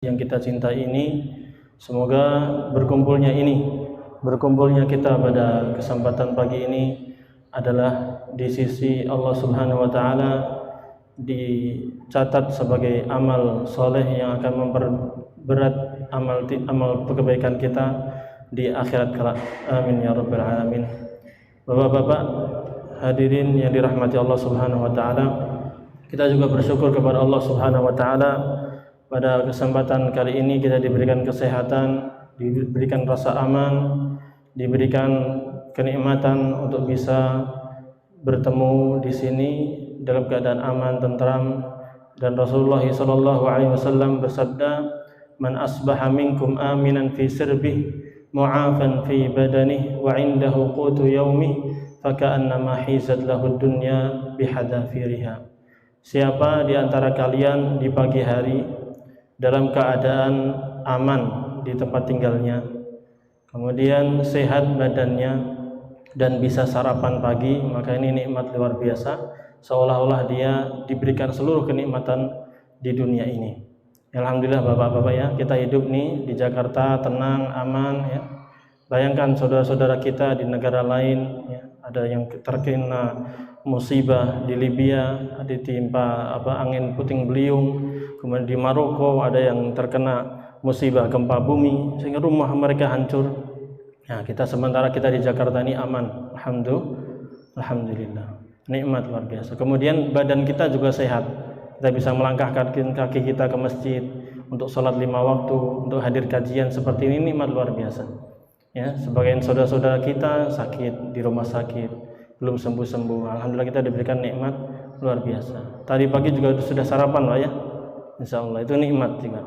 yang kita cintai ini, semoga berkumpulnya kita pada kesempatan pagi ini adalah di sisi Allah Subhanahu wa taala dicatat sebagai amal soleh yang akan memperberat amal kebaikan kita di akhirat kelak. Amin ya rabbal alamin. Bapak-bapak hadirin yang dirahmati Allah Subhanahu wa taala, kita juga bersyukur kepada Allah Subhanahu wa taala. Pada kesempatan kali ini kita diberikan kesehatan, diberikan rasa aman, diberikan kenikmatan untuk bisa bertemu di sini dalam keadaan aman, tentram. Dan Rasulullah SAW bersabda, "Man asbaha minkum aminan fi sirbih, mu'afan fi badanih, wa indahu qutu yaumih, faka'annama hizat lahu dunya bihadafiriha." Siapa di antara kalian di pagi hari dalam keadaan aman di tempat tinggalnya, kemudian sehat badannya dan bisa sarapan pagi, maka ini nikmat luar biasa, seolah-olah dia diberikan seluruh kenikmatan di dunia ini. Alhamdulillah bapak-bapak ya, kita hidup nih di Jakarta tenang, aman ya. Bayangkan saudara-saudara kita di negara lain ya, ada yang terkena musibah di Libya, ditimpa angin puting beliung, kemudian di Maroko ada yang terkena musibah gempa bumi sehingga rumah mereka hancur. Nah, sementara kita di Jakarta ini aman, alhamdulillah, nikmat luar biasa. Kemudian badan kita juga sehat, kita bisa melangkahkan kaki kita ke masjid untuk sholat 5 waktu, untuk hadir kajian seperti ini, nikmat luar biasa. Ya, sebagian saudara-saudara kita sakit di rumah sakit, belum sembuh-sembuh. Alhamdulillah kita diberikan nikmat luar biasa. Tadi pagi juga sudah sarapan Pak ya, insya Allah itu nikmat juga.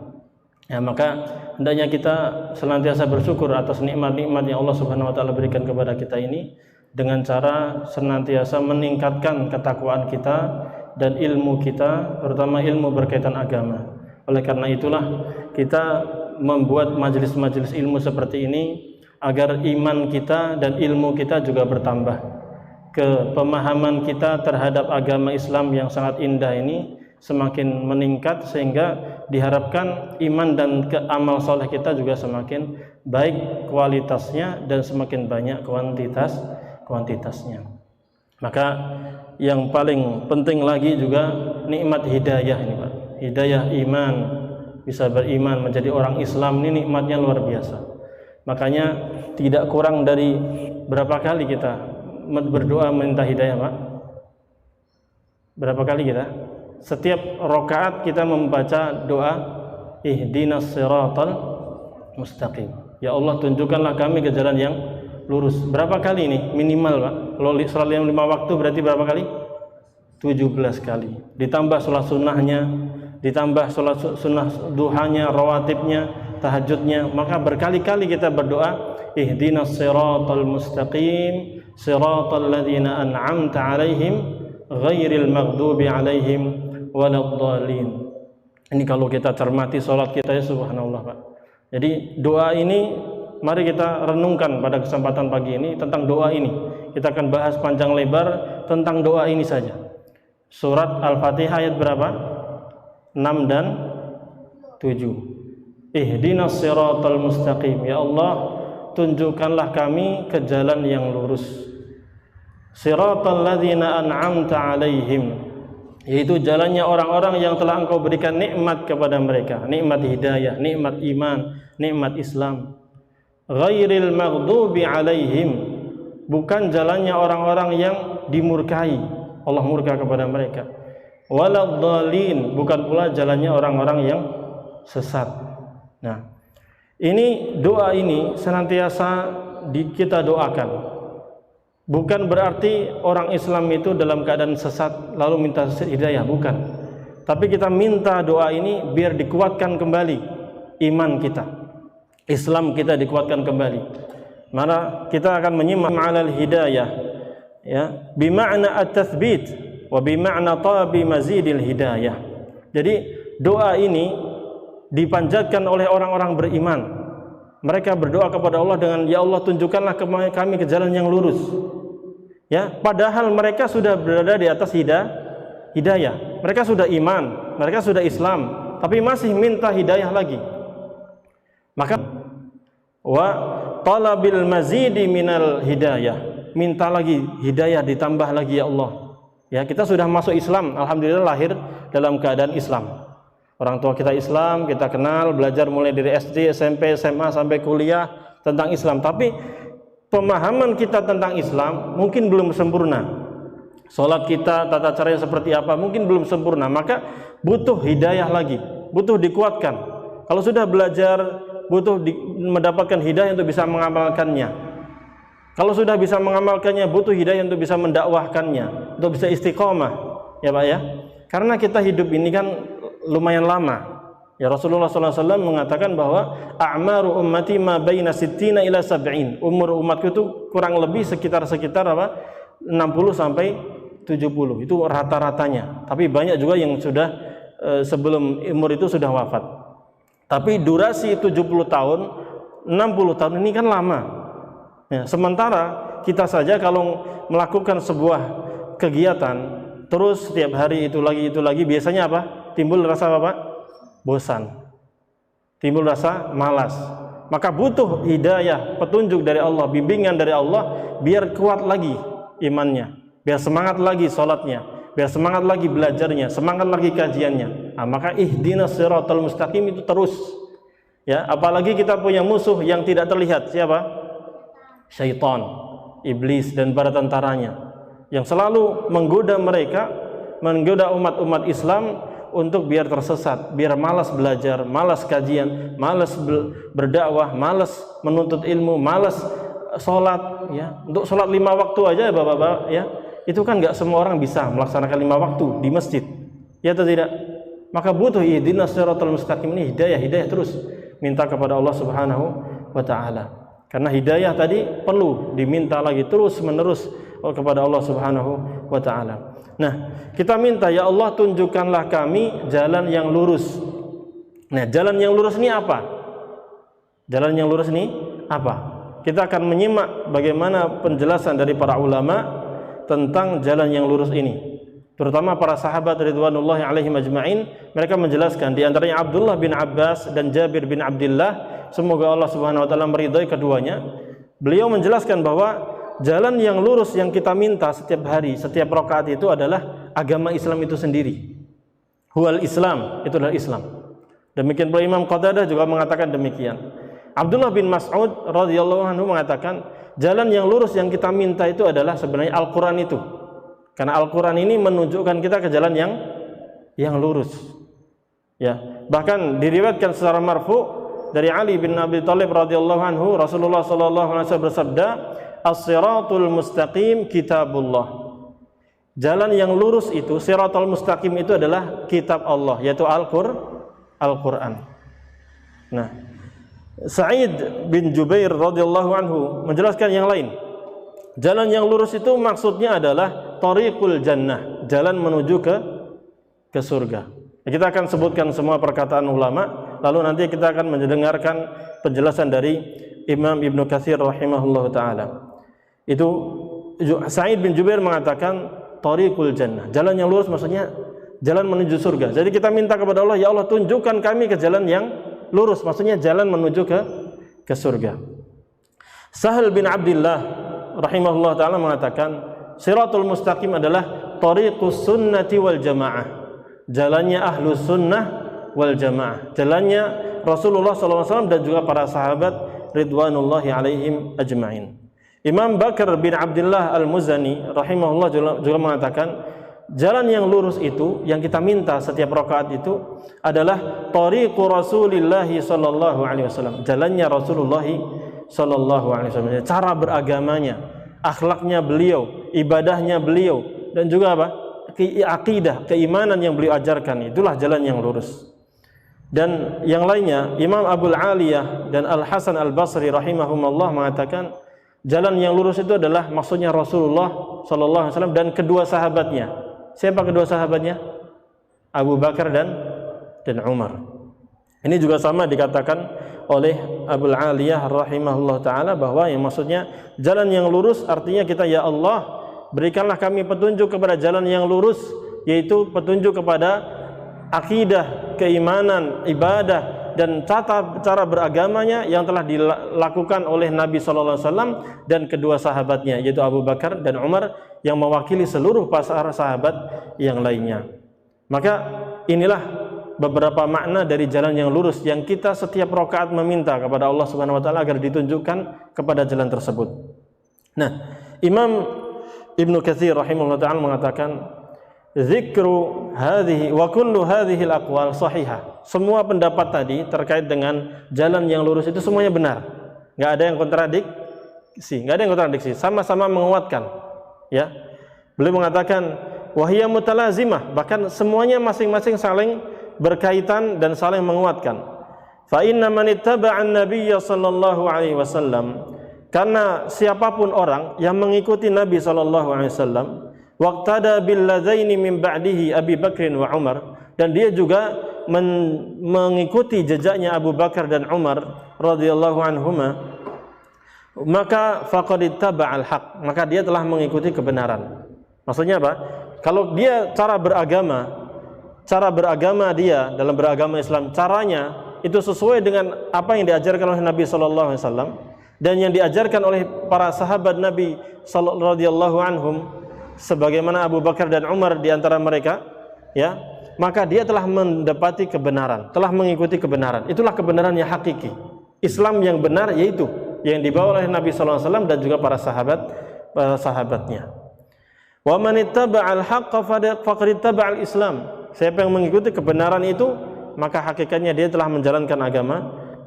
Ya, maka hendaknya kita senantiasa bersyukur atas nikmat-nikmat yang Allah Subhanahu wa taala berikan kepada kita ini, dengan cara senantiasa meningkatkan ketakwaan kita dan ilmu kita, terutama ilmu berkaitan agama. Oleh karena itulah kita membuat majelis-majelis ilmu seperti ini agar iman kita dan ilmu kita juga bertambah. Pemahaman kita terhadap agama Islam yang sangat indah ini semakin meningkat, sehingga diharapkan iman dan amal soleh kita juga semakin baik kualitasnya dan semakin banyak kuantitasnya. Maka yang paling penting lagi juga nikmat hidayah ini Pak. Hidayah iman, bisa beriman menjadi orang Islam ini nikmatnya luar biasa. Makanya tidak kurang dari berapa kali kita berdoa minta hidayah Pak? Berapa kali kita? Setiap rakaat kita membaca doa ihdinas siratal mustaqim. Ya Allah, tunjukkanlah kami ke jalan yang lurus. Berapa kali ini minimal Pak? Kalau salat 5 waktu berarti berapa kali? 17 kali. Ditambah sholat sunnahnya, ditambah sholat sunnah duhanya, rawatibnya, tahajudnya. Maka berkali-kali kita berdoa ihdinas siratal mustaqim siratal ladzina an'amta alaihim ghairil maghdubi alaihim waladhdallin. Ini kalau kita cermati sholat kita ya, subhanallah Pak. Jadi doa ini mari kita renungkan pada kesempatan pagi ini tentang doa ini. Kita akan bahas panjang lebar tentang doa ini saja. Surat Al-Fatihah ayat berapa? 6 dan 7. Ihdinas siratal mustaqim. Ya Allah, tunjukkanlah kami ke jalan yang lurus. Siratal ladzina an'amta alaihim, yaitu jalannya orang-orang yang telah Engkau berikan nikmat kepada mereka, nikmat hidayah, nikmat iman, nikmat Islam. Ghairil maghdubi alaihim, bukan jalannya orang-orang yang dimurkai, Allah murka kepada mereka. Waladhdallin, bukan pula jalannya orang-orang yang sesat. Nah, ini doa ini senantiasa kita doakan. Bukan berarti orang Islam itu dalam keadaan sesat lalu minta hidayah, bukan. Tapi kita minta doa ini biar dikuatkan kembali iman kita, Islam kita dikuatkan kembali. Mana kita akan menyimak ma'al hidayah ya, bima'na at-tathbit wa bima'na talabi mazidil hidayah. Jadi doa ini dipanjatkan oleh orang-orang beriman. Mereka berdoa kepada Allah dengan, ya Allah, tunjukkanlah kami ke jalan yang lurus. Ya, padahal mereka sudah berada di atas hidayah. Mereka sudah iman, mereka sudah Islam, tapi masih minta hidayah lagi. Maka wa talabil mazidi minal hidayah, minta lagi hidayah, ditambah lagi ya Allah. Ya, kita sudah masuk Islam, alhamdulillah lahir dalam keadaan Islam. Orang tua kita Islam, kita kenal, belajar mulai dari SD, SMP, SMA sampai kuliah tentang Islam. Tapi pemahaman kita tentang Islam mungkin belum sempurna. Salat kita, tata caranya seperti apa, mungkin belum sempurna. Maka butuh hidayah lagi, butuh dikuatkan. Kalau sudah belajar, butuh mendapatkan hidayah untuk bisa mengamalkannya. Kalau sudah bisa mengamalkannya, butuh hidayah untuk bisa mendakwahkannya, untuk bisa istiqomah, ya Pak ya. Karena kita hidup ini kan lumayan lama. Ya, Rasulullah SAW mengatakan bahwa a'maru ummati ma baina sittina ila sab'in. Umur umatku itu kurang lebih sekitar apa? 60 sampai 70. Itu rata-ratanya. Tapi banyak juga yang sudah sebelum umur itu sudah wafat. Tapi durasi 70 tahun, 60 tahun ini kan lama. Ya, sementara kita saja kalau melakukan sebuah kegiatan terus setiap hari itu lagi, biasanya apa? Timbul rasa apa, Pak? Bosan. Timbul rasa malas. Maka butuh hidayah, petunjuk dari Allah, bimbingan dari Allah biar kuat lagi imannya, biar semangat lagi salatnya, biar semangat lagi belajarnya, semangat lagi kajiannya. Nah, maka ihdinas siratal mustaqim itu terus. Ya, apalagi kita punya musuh yang tidak terlihat, siapa? Syaitan, iblis dan para tentaranya yang selalu menggoda mereka, menggoda umat-umat Islam untuk biar tersesat, biar malas belajar, malas kajian, malas berdakwah, malas menuntut ilmu, malas sholat. Ya, untuk sholat 5 waktu aja ya Bapak-bapak, ya, itu kan nggak semua orang bisa melaksanakan 5 waktu di masjid, ya atau tidak? Maka butuh ihdinas siratal mustaqim ini hidayah terus minta kepada Allah Subhanahu wa Ta'ala. Karena hidayah tadi perlu diminta lagi terus menerus kepada Allah Subhanahu wa Ta'ala. Nah, kita minta ya Allah tunjukkanlah kami jalan yang lurus. Nah, jalan yang lurus ini apa? Jalan yang lurus ini apa? Kita akan menyimak bagaimana penjelasan dari para ulama tentang jalan yang lurus ini. Terutama para sahabat ridwanullahi alaihim ajma'in, mereka menjelaskan, di antaranya Abdullah bin Abbas dan Jabir bin Abdullah, semoga Allah Subhanahu wa taala meridhai keduanya. Beliau menjelaskan bahwa jalan yang lurus yang kita minta setiap hari, setiap rakaat itu adalah agama Islam itu sendiri. Huwal Islam, itu adalah Islam. Demikian pula Imam Qatadah juga mengatakan demikian. Abdullah bin Mas'ud radhiyallahu anhu mengatakan, jalan yang lurus yang kita minta itu adalah sebenarnya Al-Qur'an itu. Karena Al-Qur'an ini menunjukkan kita ke jalan yang lurus. Ya, bahkan diriwayatkan secara marfu dari Ali bin Abi Thalib radhiyallahu anhu, Rasulullah sallallahu alaihi wasallam bersabda, "As-siratul mustaqim kitabullah." Jalan yang lurus itu, siratul mustaqim itu adalah kitab Allah, yaitu Al-Qur'an. Nah, Sa'id bin Jubair radhiyallahu anhu menjelaskan yang lain. Jalan yang lurus itu maksudnya adalah thariqul jannah, jalan menuju ke surga. Kita akan sebutkan semua perkataan ulama, lalu nanti kita akan mendengarkan penjelasan dari Imam Ibnu Katsir rahimahullahu taala. Itu Sa'id bin Jubair mengatakan thariqul jannah, jalan yang lurus maksudnya jalan menuju surga. Jadi kita minta kepada Allah, ya Allah tunjukkan kami ke jalan yang lurus, maksudnya jalan menuju ke surga. Sahal bin Abdullah rahimahullah ta'ala mengatakan, siratul mustaqim adalah tariqus sunnati wal jamaah, jalannya ahlus sunnah wal jamaah, jalannya Rasulullah SAW dan juga para sahabat ridwanullahi alaihim ajma'in. Imam Bakar bin Abdullah al-Muzani rahimahullah juga mengatakan, jalan yang lurus itu yang kita minta setiap rakaat itu adalah tariqu Rasulillahi sallallahu alaihi wasallam, jalannya Rasulullah sallallahu alaihi wasallam, cara beragamanya, akhlaknya beliau, ibadahnya beliau, dan juga apa? Akidah, keimanan yang beliau ajarkan, itulah jalan yang lurus. Dan yang lainnya, Imam Abul Aliyah dan Al-Hasan Al-Basri rahimahumullah mengatakan, jalan yang lurus itu adalah maksudnya Rasulullah sallallahu alaihi wasallam dan kedua sahabatnya. Siapa kedua sahabatnya? Abu Bakar dan Umar. Ini juga sama dikatakan oleh Abul Aliyah rahimahullah ta'ala bahwa yang maksudnya jalan yang lurus artinya kita, ya Allah berikanlah kami petunjuk kepada jalan yang lurus, yaitu petunjuk kepada akidah, keimanan, ibadah, dan cara beragamanya yang telah dilakukan oleh Nabi sallallahu alaihi wasallam dan kedua sahabatnya, yaitu Abu Bakar dan Umar, yang mewakili seluruh para sahabat yang lainnya. Maka inilah beberapa makna dari jalan yang lurus yang kita setiap rakaat meminta kepada Allah Subhanahu wa taala agar ditunjukkan kepada jalan tersebut. Nah, Imam Ibnu Katsir rahimahullah taala mengatakan, zikru hadhihi wa kullu hadhihi al-aqwal sahihah. Semua pendapat tadi terkait dengan jalan yang lurus itu semuanya benar. Enggak ada yang kontradiksi, sama-sama menguatkan. Ya. Beliau mengatakan wahiyya mutalazimah, bahkan semuanya masing-masing saling berkaitan dan saling menguatkan. Fa inna man ittaba'a an-nabiyya sallallahu alaihi wasallam, karena siapapun orang yang mengikuti Nabi sallallahu alaihi wasallam, waqtada bil ladzaini min ba'dihi Abi Bakr wa Umar, dan dia juga mengikuti jejaknya Abu Bakar dan Umar radhiyallahu anhuma, maka faqad ittaba'al haq, maka dia telah mengikuti kebenaran. Maksudnya apa? Kalau dia cara beragama dia dalam beragama Islam, caranya itu sesuai dengan apa yang diajarkan oleh Nabi sallallahu alaihi wasallam dan yang diajarkan oleh para sahabat Nabi radhiyallahu anhum, sebagaimana Abu Bakar dan Umar di antara mereka, ya, maka dia telah mendapati kebenaran, telah mengikuti kebenaran. Itulah kebenaran yang hakiki. Islam yang benar yaitu yang dibawa oleh Nabi sallallahu alaihi wasallam dan juga para sahabatnya. Wa man ittaba'al haqqa faqad ittaba'al Islam. Siapa yang mengikuti kebenaran itu, maka hakikatnya dia telah menjalankan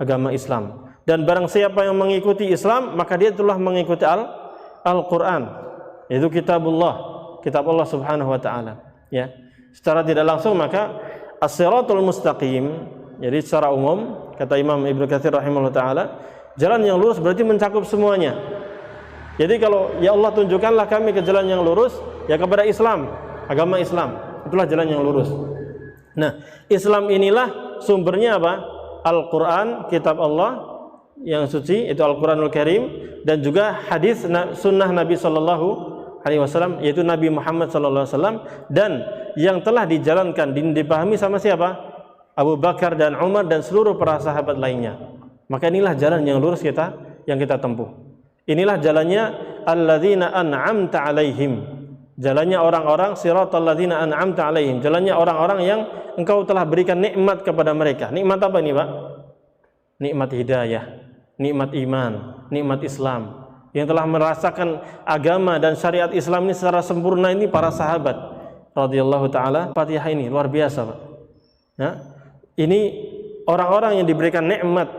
agama Islam. Dan barang siapa yang mengikuti Islam, maka dia telah mengikuti Al-Qur'an. Itu kitab Allah Subhanahu wa taala, ya. Secara tidak langsung maka as-siratul mustaqim, jadi secara umum kata Imam Ibnu Katsir rahimahullah taala, jalan yang lurus berarti mencakup semuanya. Jadi kalau ya Allah tunjukkanlah kami ke jalan yang lurus, ya kepada Islam, agama Islam, itulah jalan yang lurus. Nah, Islam inilah sumbernya apa? Al-Qur'an, kitab Allah yang suci, itu Al-Qur'anul Karim, dan juga hadis sunnah Nabi sallallahu alaihi wasallam, yaitu Nabi Muhammad sallallahu alaihi wasallam, dan yang telah dijalankan dipahami sama siapa? Abu Bakar dan Umar dan seluruh para sahabat lainnya. Maka inilah jalan yang lurus yang kita tempuh. Inilah jalannya alladzina an'amta alaihim. Jalannya orang-orang siratal ladzina an'amta alaihim. Jalannya orang-orang yang engkau telah berikan nikmat kepada mereka. Nikmat apa ini, Pak? Nikmat hidayah, nikmat iman, nikmat Islam. Yang telah merasakan agama dan syariat Islam ini secara sempurna ini para sahabat radhiyallahu taala. Fatihah ini luar biasa, Pak. Ya. Ini orang-orang yang diberikan nikmat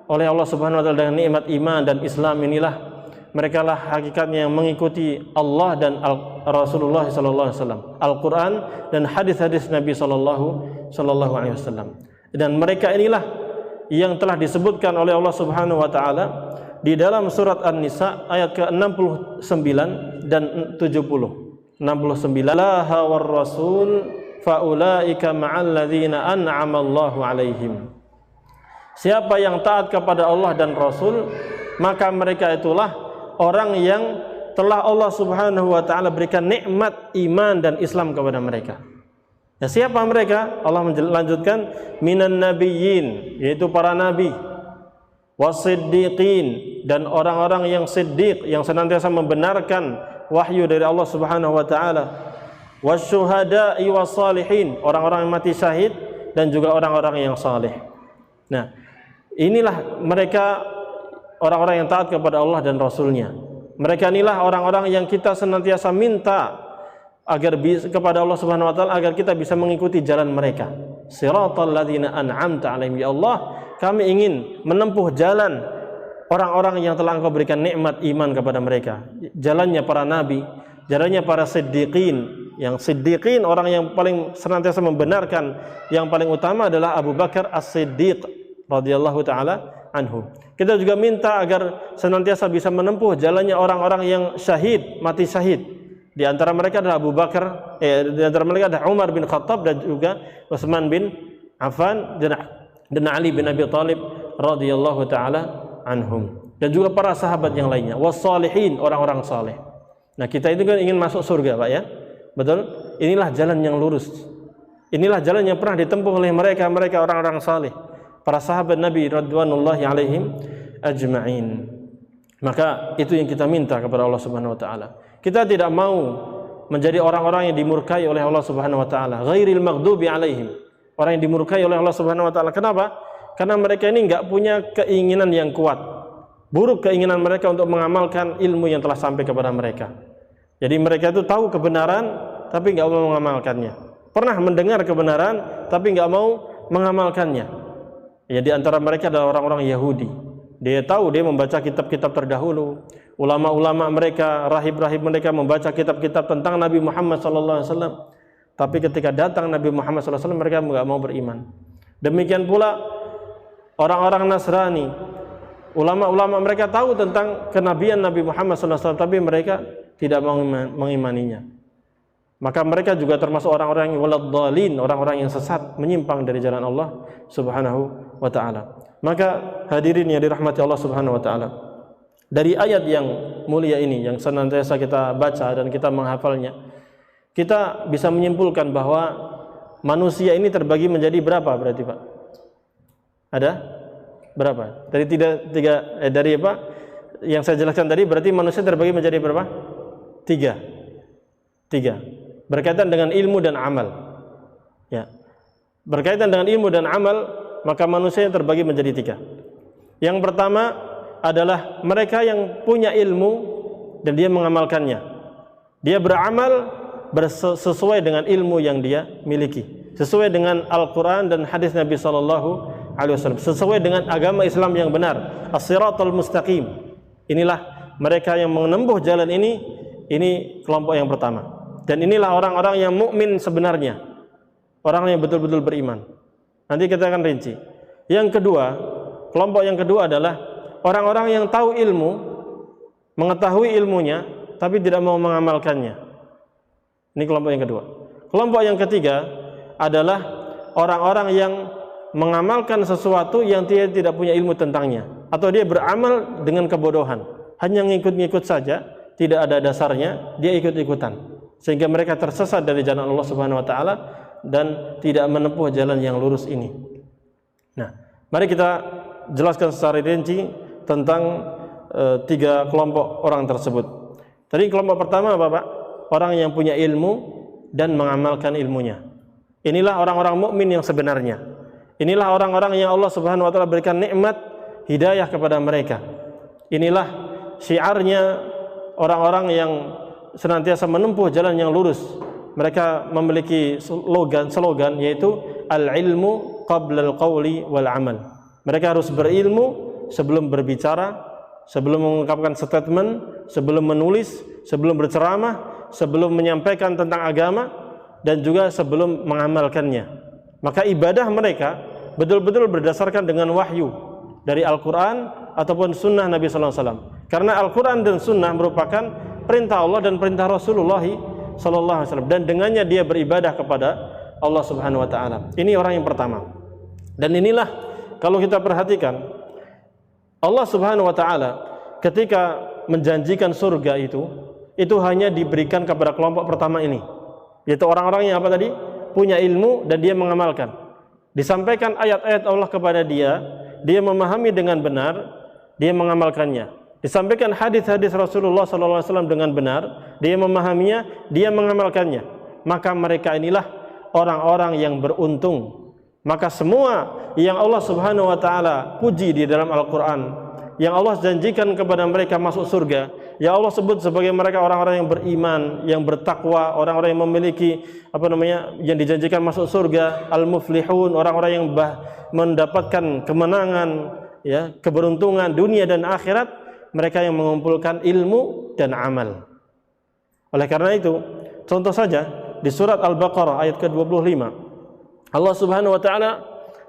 oleh Allah Subhanahu wa taala dengan nikmat iman dan Islam, inilah mereka lah hakikatnya yang mengikuti Allah dan Rasulullah sallallahu alaihi wasallam, Al-Qur'an dan hadis-hadis Nabi sallallahu alaihi wasallam. Dan mereka inilah yang telah disebutkan oleh Allah Subhanahu wa taala di dalam surat An-Nisa ayat ke-69 dan 70. 69 laha war rasul faulaika ma'al ladzina an'ama Allahu alaihim. Siapa yang taat kepada Allah dan Rasul, maka mereka itulah orang yang telah Allah Subhanahu wa taala berikan nikmat iman dan Islam kepada mereka. Ya, siapa mereka? Allah melanjutkan minan nabiyyin, yaitu para nabi, wasiddiqin, dan orang-orang yang siddiq, yang senantiasa membenarkan wahyu dari Allah Subhanahu wa taala, wasyuhada'i wassalihin, orang-orang yang mati syahid dan juga orang-orang yang saleh. Nah, inilah mereka orang-orang yang taat kepada Allah dan Rasulnya. Mereka inilah orang-orang yang kita senantiasa minta agar kepada Allah Subhanahu wa taala agar kita bisa mengikuti jalan mereka. Siratal ladzina an'amta 'alaihim, ya Allah, kami ingin menempuh jalan orang-orang yang telah Engkau berikan nikmat iman kepada mereka. Jalannya para nabi, jalannya para siddiqin. Yang siddiqin, orang yang paling senantiasa membenarkan, yang paling utama adalah Abu Bakar As-Siddiq radhiyallahu taala anhu. Kita juga minta agar senantiasa bisa menempuh jalannya orang-orang yang syahid, mati syahid. Di antara mereka adalah Abu Bakar, di antara mereka ada Umar bin Khattab dan juga Utsman bin Affan dan Ali bin Abi Thalib radhiyallahu taala anhum. Dan juga para sahabat yang lainnya, wassalihin, orang-orang saleh. Nah, kita itu kan ingin masuk surga, Pak, ya. Betul? Inilah jalan yang lurus. Inilah jalan yang pernah ditempuh oleh mereka orang-orang saleh, para sahabat Nabi radhwanullahi alaihim ajma'in. Maka itu yang kita minta kepada Allah Subhanahu wa taala. Kita tidak mau menjadi orang-orang yang dimurkai oleh Allah Subhanahu wa taala, ghairil maghdubi alaihim. Orang yang dimurkai oleh Allah Subhanahu wa taala. Kenapa? Karena mereka ini enggak punya keinginan yang kuat. Buruk keinginan mereka untuk mengamalkan ilmu yang telah sampai kepada mereka. Jadi mereka itu tahu kebenaran tapi enggak mau mengamalkannya. Pernah mendengar kebenaran tapi enggak mau mengamalkannya. Ya, di antara mereka adalah orang-orang Yahudi. Dia tahu, dia membaca kitab-kitab terdahulu. Ulama-ulama mereka, rahib-rahib mereka membaca kitab-kitab tentang Nabi Muhammad SAW. Tapi ketika datang Nabi Muhammad SAW, mereka enggak mau beriman. Demikian pula orang-orang Nasrani. Ulama-ulama mereka tahu tentang kenabian Nabi Muhammad SAW, tapi mereka tidak mau mengimaninya. Maka mereka juga termasuk orang-orang yang waladhdallin, orang-orang yang sesat, menyimpang dari jalan Allah Subhanahu wa taala. Maka hadirin yang dirahmati Allah Subhanahu wa taala, dari ayat yang mulia ini yang senantiasa kita baca dan kita menghafalnya, kita bisa menyimpulkan bahwa manusia ini terbagi menjadi berapa berarti, Pak? Ada berapa? Dari apa? Yang saya jelaskan tadi berarti manusia terbagi menjadi berapa? Tiga. Berkaitan dengan ilmu dan amal. Ya. Berkaitan dengan ilmu dan amal, maka manusia yang terbagi menjadi tiga. Yang pertama adalah mereka yang punya ilmu dan dia mengamalkannya. Dia beramal sesuai dengan ilmu yang dia miliki, sesuai dengan Al-Quran dan hadis Nabi SAW, sesuai dengan agama Islam yang benar, as-siratal mustaqim. Inilah mereka yang menempuh jalan ini kelompok yang pertama. Dan inilah orang-orang yang mukmin sebenarnya, orang yang betul-betul beriman. Nanti kita akan rinci. Yang kedua, kelompok yang kedua adalah orang-orang yang tahu ilmu, mengetahui ilmunya, tapi tidak mau mengamalkannya. Ini kelompok yang kedua. Kelompok yang ketiga adalah orang-orang yang mengamalkan sesuatu yang dia tidak punya ilmu tentangnya, atau dia beramal dengan kebodohan, hanya ngikut-ngikut saja, tidak ada dasarnya, dia ikut-ikutan, sehingga mereka tersesat dari jalan Allah Subhanahu wa taala dan tidak menempuh jalan yang lurus ini. Nah, mari kita jelaskan secara rinci tentang tiga kelompok orang tersebut. Tadi kelompok pertama apa, Pak? Orang yang punya ilmu dan mengamalkan ilmunya. Inilah orang-orang mukmin yang sebenarnya. Inilah orang-orang yang Allah Subhanahu wa taala berikan nikmat hidayah kepada mereka. Inilah syiarnya orang-orang yang senantiasa menempuh jalan yang lurus. Mereka memiliki slogan yaitu al-ilmu qabla al-qawli wal amal. Mereka harus berilmu sebelum berbicara, sebelum mengungkapkan statement, sebelum menulis, sebelum berceramah, sebelum menyampaikan tentang agama, dan juga sebelum mengamalkannya. Maka ibadah mereka betul-betul berdasarkan dengan wahyu dari Al-Quran ataupun sunnah Nabi SAW. Karena Al-Quran dan sunnah merupakan perintah Allah dan perintah Rasulullah SAW, dan dengannya dia beribadah kepada Allah Subhanahu wa taala. Ini orang yang pertama. Dan inilah kalau kita perhatikan, Allah Subhanahu wa taala ketika menjanjikan surga itu hanya diberikan kepada kelompok pertama ini, yaitu orang-orang yang apa tadi? Punya ilmu dan dia mengamalkan. Disampaikan ayat-ayat Allah kepada dia memahami dengan benar, dia mengamalkannya. Disampaikan hadis-hadis Rasulullah SAW dengan benar, dia memahaminya, dia mengamalkannya. Maka mereka inilah orang-orang yang beruntung. Maka semua yang Allah Subhanahu wa taala puji di dalam Al-Quran, yang Allah janjikan kepada mereka masuk surga, yang Allah sebut sebagai mereka orang-orang yang beriman, yang bertakwa, orang-orang yang memiliki yang dijanjikan masuk surga, al-muflihun, orang-orang yang mendapatkan kemenangan, ya, keberuntungan dunia dan akhirat, mereka yang mengumpulkan ilmu dan amal. Oleh karena itu, contoh saja di surat Al-Baqarah ayat ke-25, Allah Subhanahu wa taala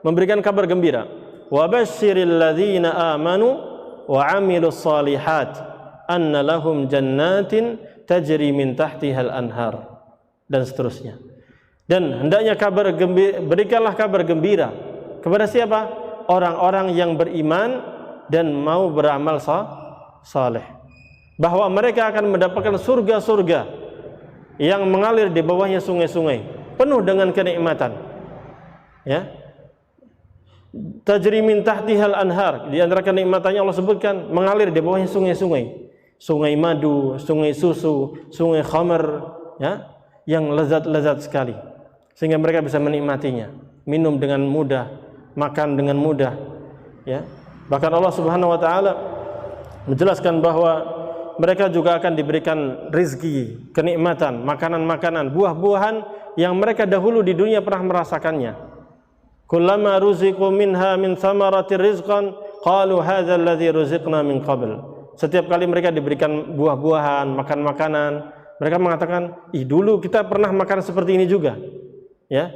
memberikan kabar gembira, wa basyiril ladzina amanu wa 'amilus shalihat anna lahum jannatin tajri min tahtihal anhar, dan seterusnya. Dan hendaknya berikanlah kabar gembira kepada siapa? Orang-orang yang beriman dan mau beramal saleh, bahwa mereka akan mendapatkan surga-surga yang mengalir di bawahnya sungai-sungai, penuh dengan kenikmatan. Ya. Tajri min tahtihal anhar, di antara kenikmatannya Allah sebutkan mengalir di bawahnya sungai-sungai. Sungai madu, sungai susu, sungai khamar, ya, yang lezat-lezat sekali. Sehingga mereka bisa menikmatinya, minum dengan mudah, makan dengan mudah, ya. Bahkan Allah Subhanahu wa taala menjelaskan bahwa mereka juga akan diberikan rizki, kenikmatan, makanan-makanan, buah-buahan yang mereka dahulu di dunia pernah merasakannya. Kullama ruziqu minha min thamaratir rizqan qalu hadzal ladzi ruziqna min qabl. Setiap kali mereka diberikan buah-buahan, makan makanan, mereka mengatakan, "Ih, dulu kita pernah makan seperti ini juga." Ya.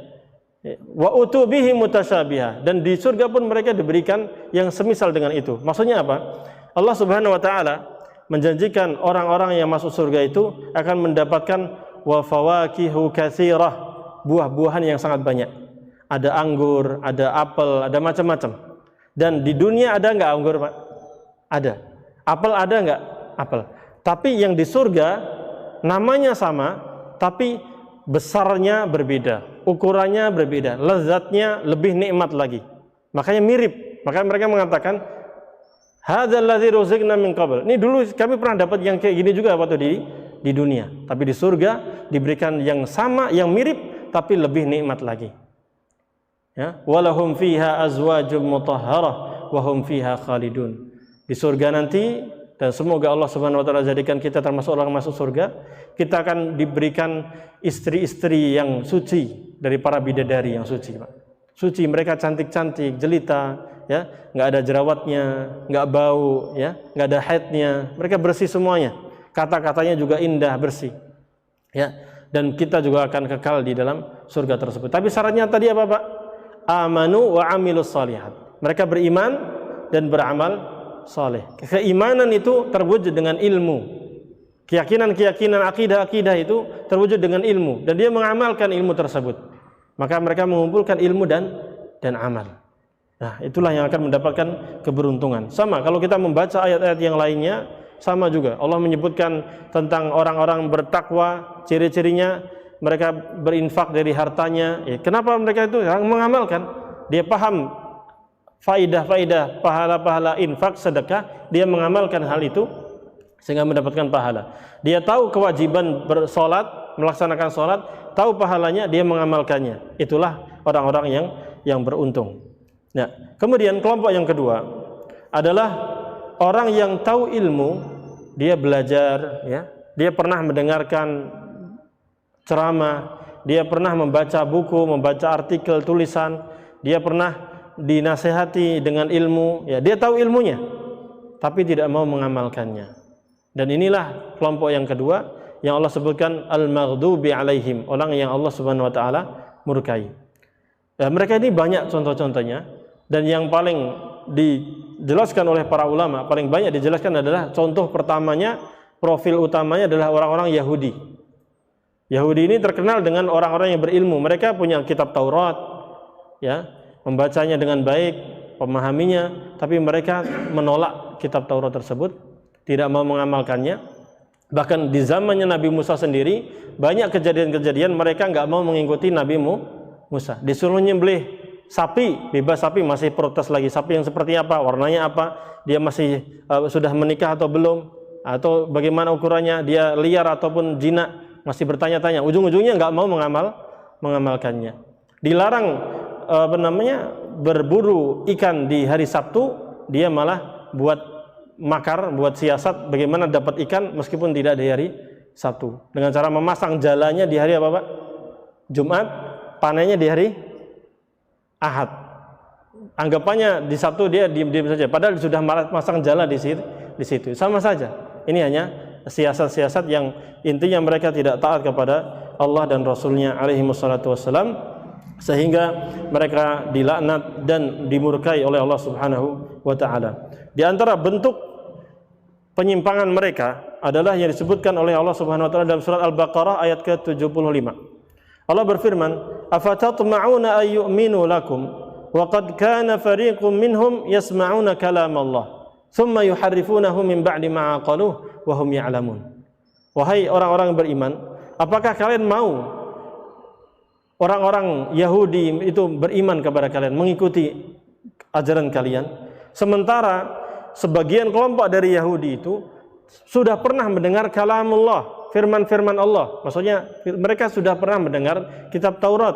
Wa utu bihi mutasyabiha, dan di surga pun mereka diberikan yang semisal dengan itu. Maksudnya apa? Allah Subhanahu wa taala menjanjikan orang-orang yang masuk surga itu akan mendapatkan wa fawakihu katsirah, buah-buahan yang sangat banyak. Ada anggur, ada apel, ada macam-macam. Dan di dunia ada enggak anggur, Pak? Ada. Apel ada enggak? Apel. Tapi yang di surga namanya sama, tapi besarnya berbeda, ukurannya berbeda, lezatnya lebih nikmat lagi. Makanya mirip. Makanya mereka mengatakan, hadzal ladzi ruziqna min qabl. Ini dulu kami pernah dapat yang kayak gini juga waktu di dunia. Tapi di surga diberikan yang sama, yang mirip, tapi lebih nikmat lagi. Ya, walahum fiha azwajum mutahharah wa hum fiha khalidun. Di surga nanti, dan semoga Allah Subhanahu wa taala jadikan kita termasuk orang masuk surga, kita akan diberikan istri-istri yang suci dari para bidadari yang suci, Pak. Suci, mereka cantik-cantik, jelita, ya, nggak ada jerawatnya, nggak bau, ya, nggak ada haidnya, mereka bersih semuanya. Kata-katanya juga indah, bersih. Ya, dan kita juga akan kekal di dalam surga tersebut. Tapi syaratnya tadi apa, Pak? Amanu wa amilus shalihat. Mereka beriman dan beramal saleh. Keimanan itu terwujud dengan ilmu. Keyakinan-keyakinan, akidah-akidah itu terwujud dengan ilmu, dan dia mengamalkan ilmu tersebut. Maka mereka mengumpulkan ilmu dan amal. Nah, itulah yang akan mendapatkan keberuntungan. Sama kalau kita membaca ayat-ayat yang lainnya, sama juga. Allah menyebutkan tentang orang-orang bertakwa, ciri-cirinya mereka berinfak dari hartanya. Kenapa mereka itu mengamalkan? Dia paham faidah-faidah, pahala-pahala infak, sedekah, dia mengamalkan hal itu sehingga mendapatkan pahala. Dia tahu kewajiban bersolat, melaksanakan solat, tahu pahalanya, dia mengamalkannya. Itulah orang-orang yang beruntung. Nah, kemudian kelompok yang kedua adalah orang yang tahu ilmu, dia belajar, ya, dia pernah mendengarkan ceramah, dia pernah membaca buku, membaca artikel, tulisan, dia pernah dinasehati dengan ilmu, ya, dia tahu ilmunya, tapi tidak mau mengamalkannya. Dan inilah kelompok yang kedua yang Allah sebutkan al-maghdubi alaihim, orang yang Allah Subhanahu wa taala murkai. Ya, mereka ini banyak contoh-contohnya, dan yang paling dijelaskan oleh para ulama, paling banyak dijelaskan adalah contoh pertamanya, profil utamanya adalah orang-orang Yahudi. Yahudi ini terkenal dengan orang-orang yang berilmu. Mereka punya kitab Taurat, ya, membacanya dengan baik, memahaminya, tapi mereka menolak kitab Taurat tersebut, tidak mau mengamalkannya. Bahkan di zamannya Nabi Musa sendiri, banyak kejadian-kejadian mereka nggak mau mengikuti Nabi Musa. Disuruh nyembelih sapi, bebas sapi, masih protes lagi. Sapi yang seperti apa, warnanya apa, dia masih sudah menikah atau belum, atau bagaimana ukurannya, dia liar ataupun jinak, masih bertanya-tanya. Ujung-ujungnya nggak mau mengamalkannya. Dilarang berburu ikan di hari Sabtu, dia malah buat makar, buat siasat bagaimana dapat ikan meskipun tidak di hari Sabtu, dengan cara memasang jalannya di hari apa, Pak? Jumat, panennya di hari Ahad. Anggapannya di Sabtu dia diam-diam saja, padahal sudah masang jala di situ. Sama saja. Ini hanya siasat-siasat yang intinya mereka tidak taat kepada Allah dan Rasulnya alaihi wassalatu wassalam, sehingga mereka dilaknat dan dimurkai oleh Allah Subhanahu wa taala. Di antara bentuk penyimpangan mereka adalah yang disebutkan oleh Allah Subhanahu wa taala dalam surat Al-Baqarah ayat ke-75. Allah berfirman, "Afatatma'una ay yu'minu lakum wa qad kana fariqum minhum yasma'una kalam Allah, thumma yuharrifunahu min ba'di ma aqaluhu wa hum ya'lamun." Wahai orang-orang beriman, apakah kalian mau orang-orang Yahudi itu beriman kepada kalian, mengikuti ajaran kalian, sementara sebagian kelompok dari Yahudi itu sudah pernah mendengar kalamullah, firman-firman Allah. Maksudnya mereka sudah pernah mendengar kitab Taurat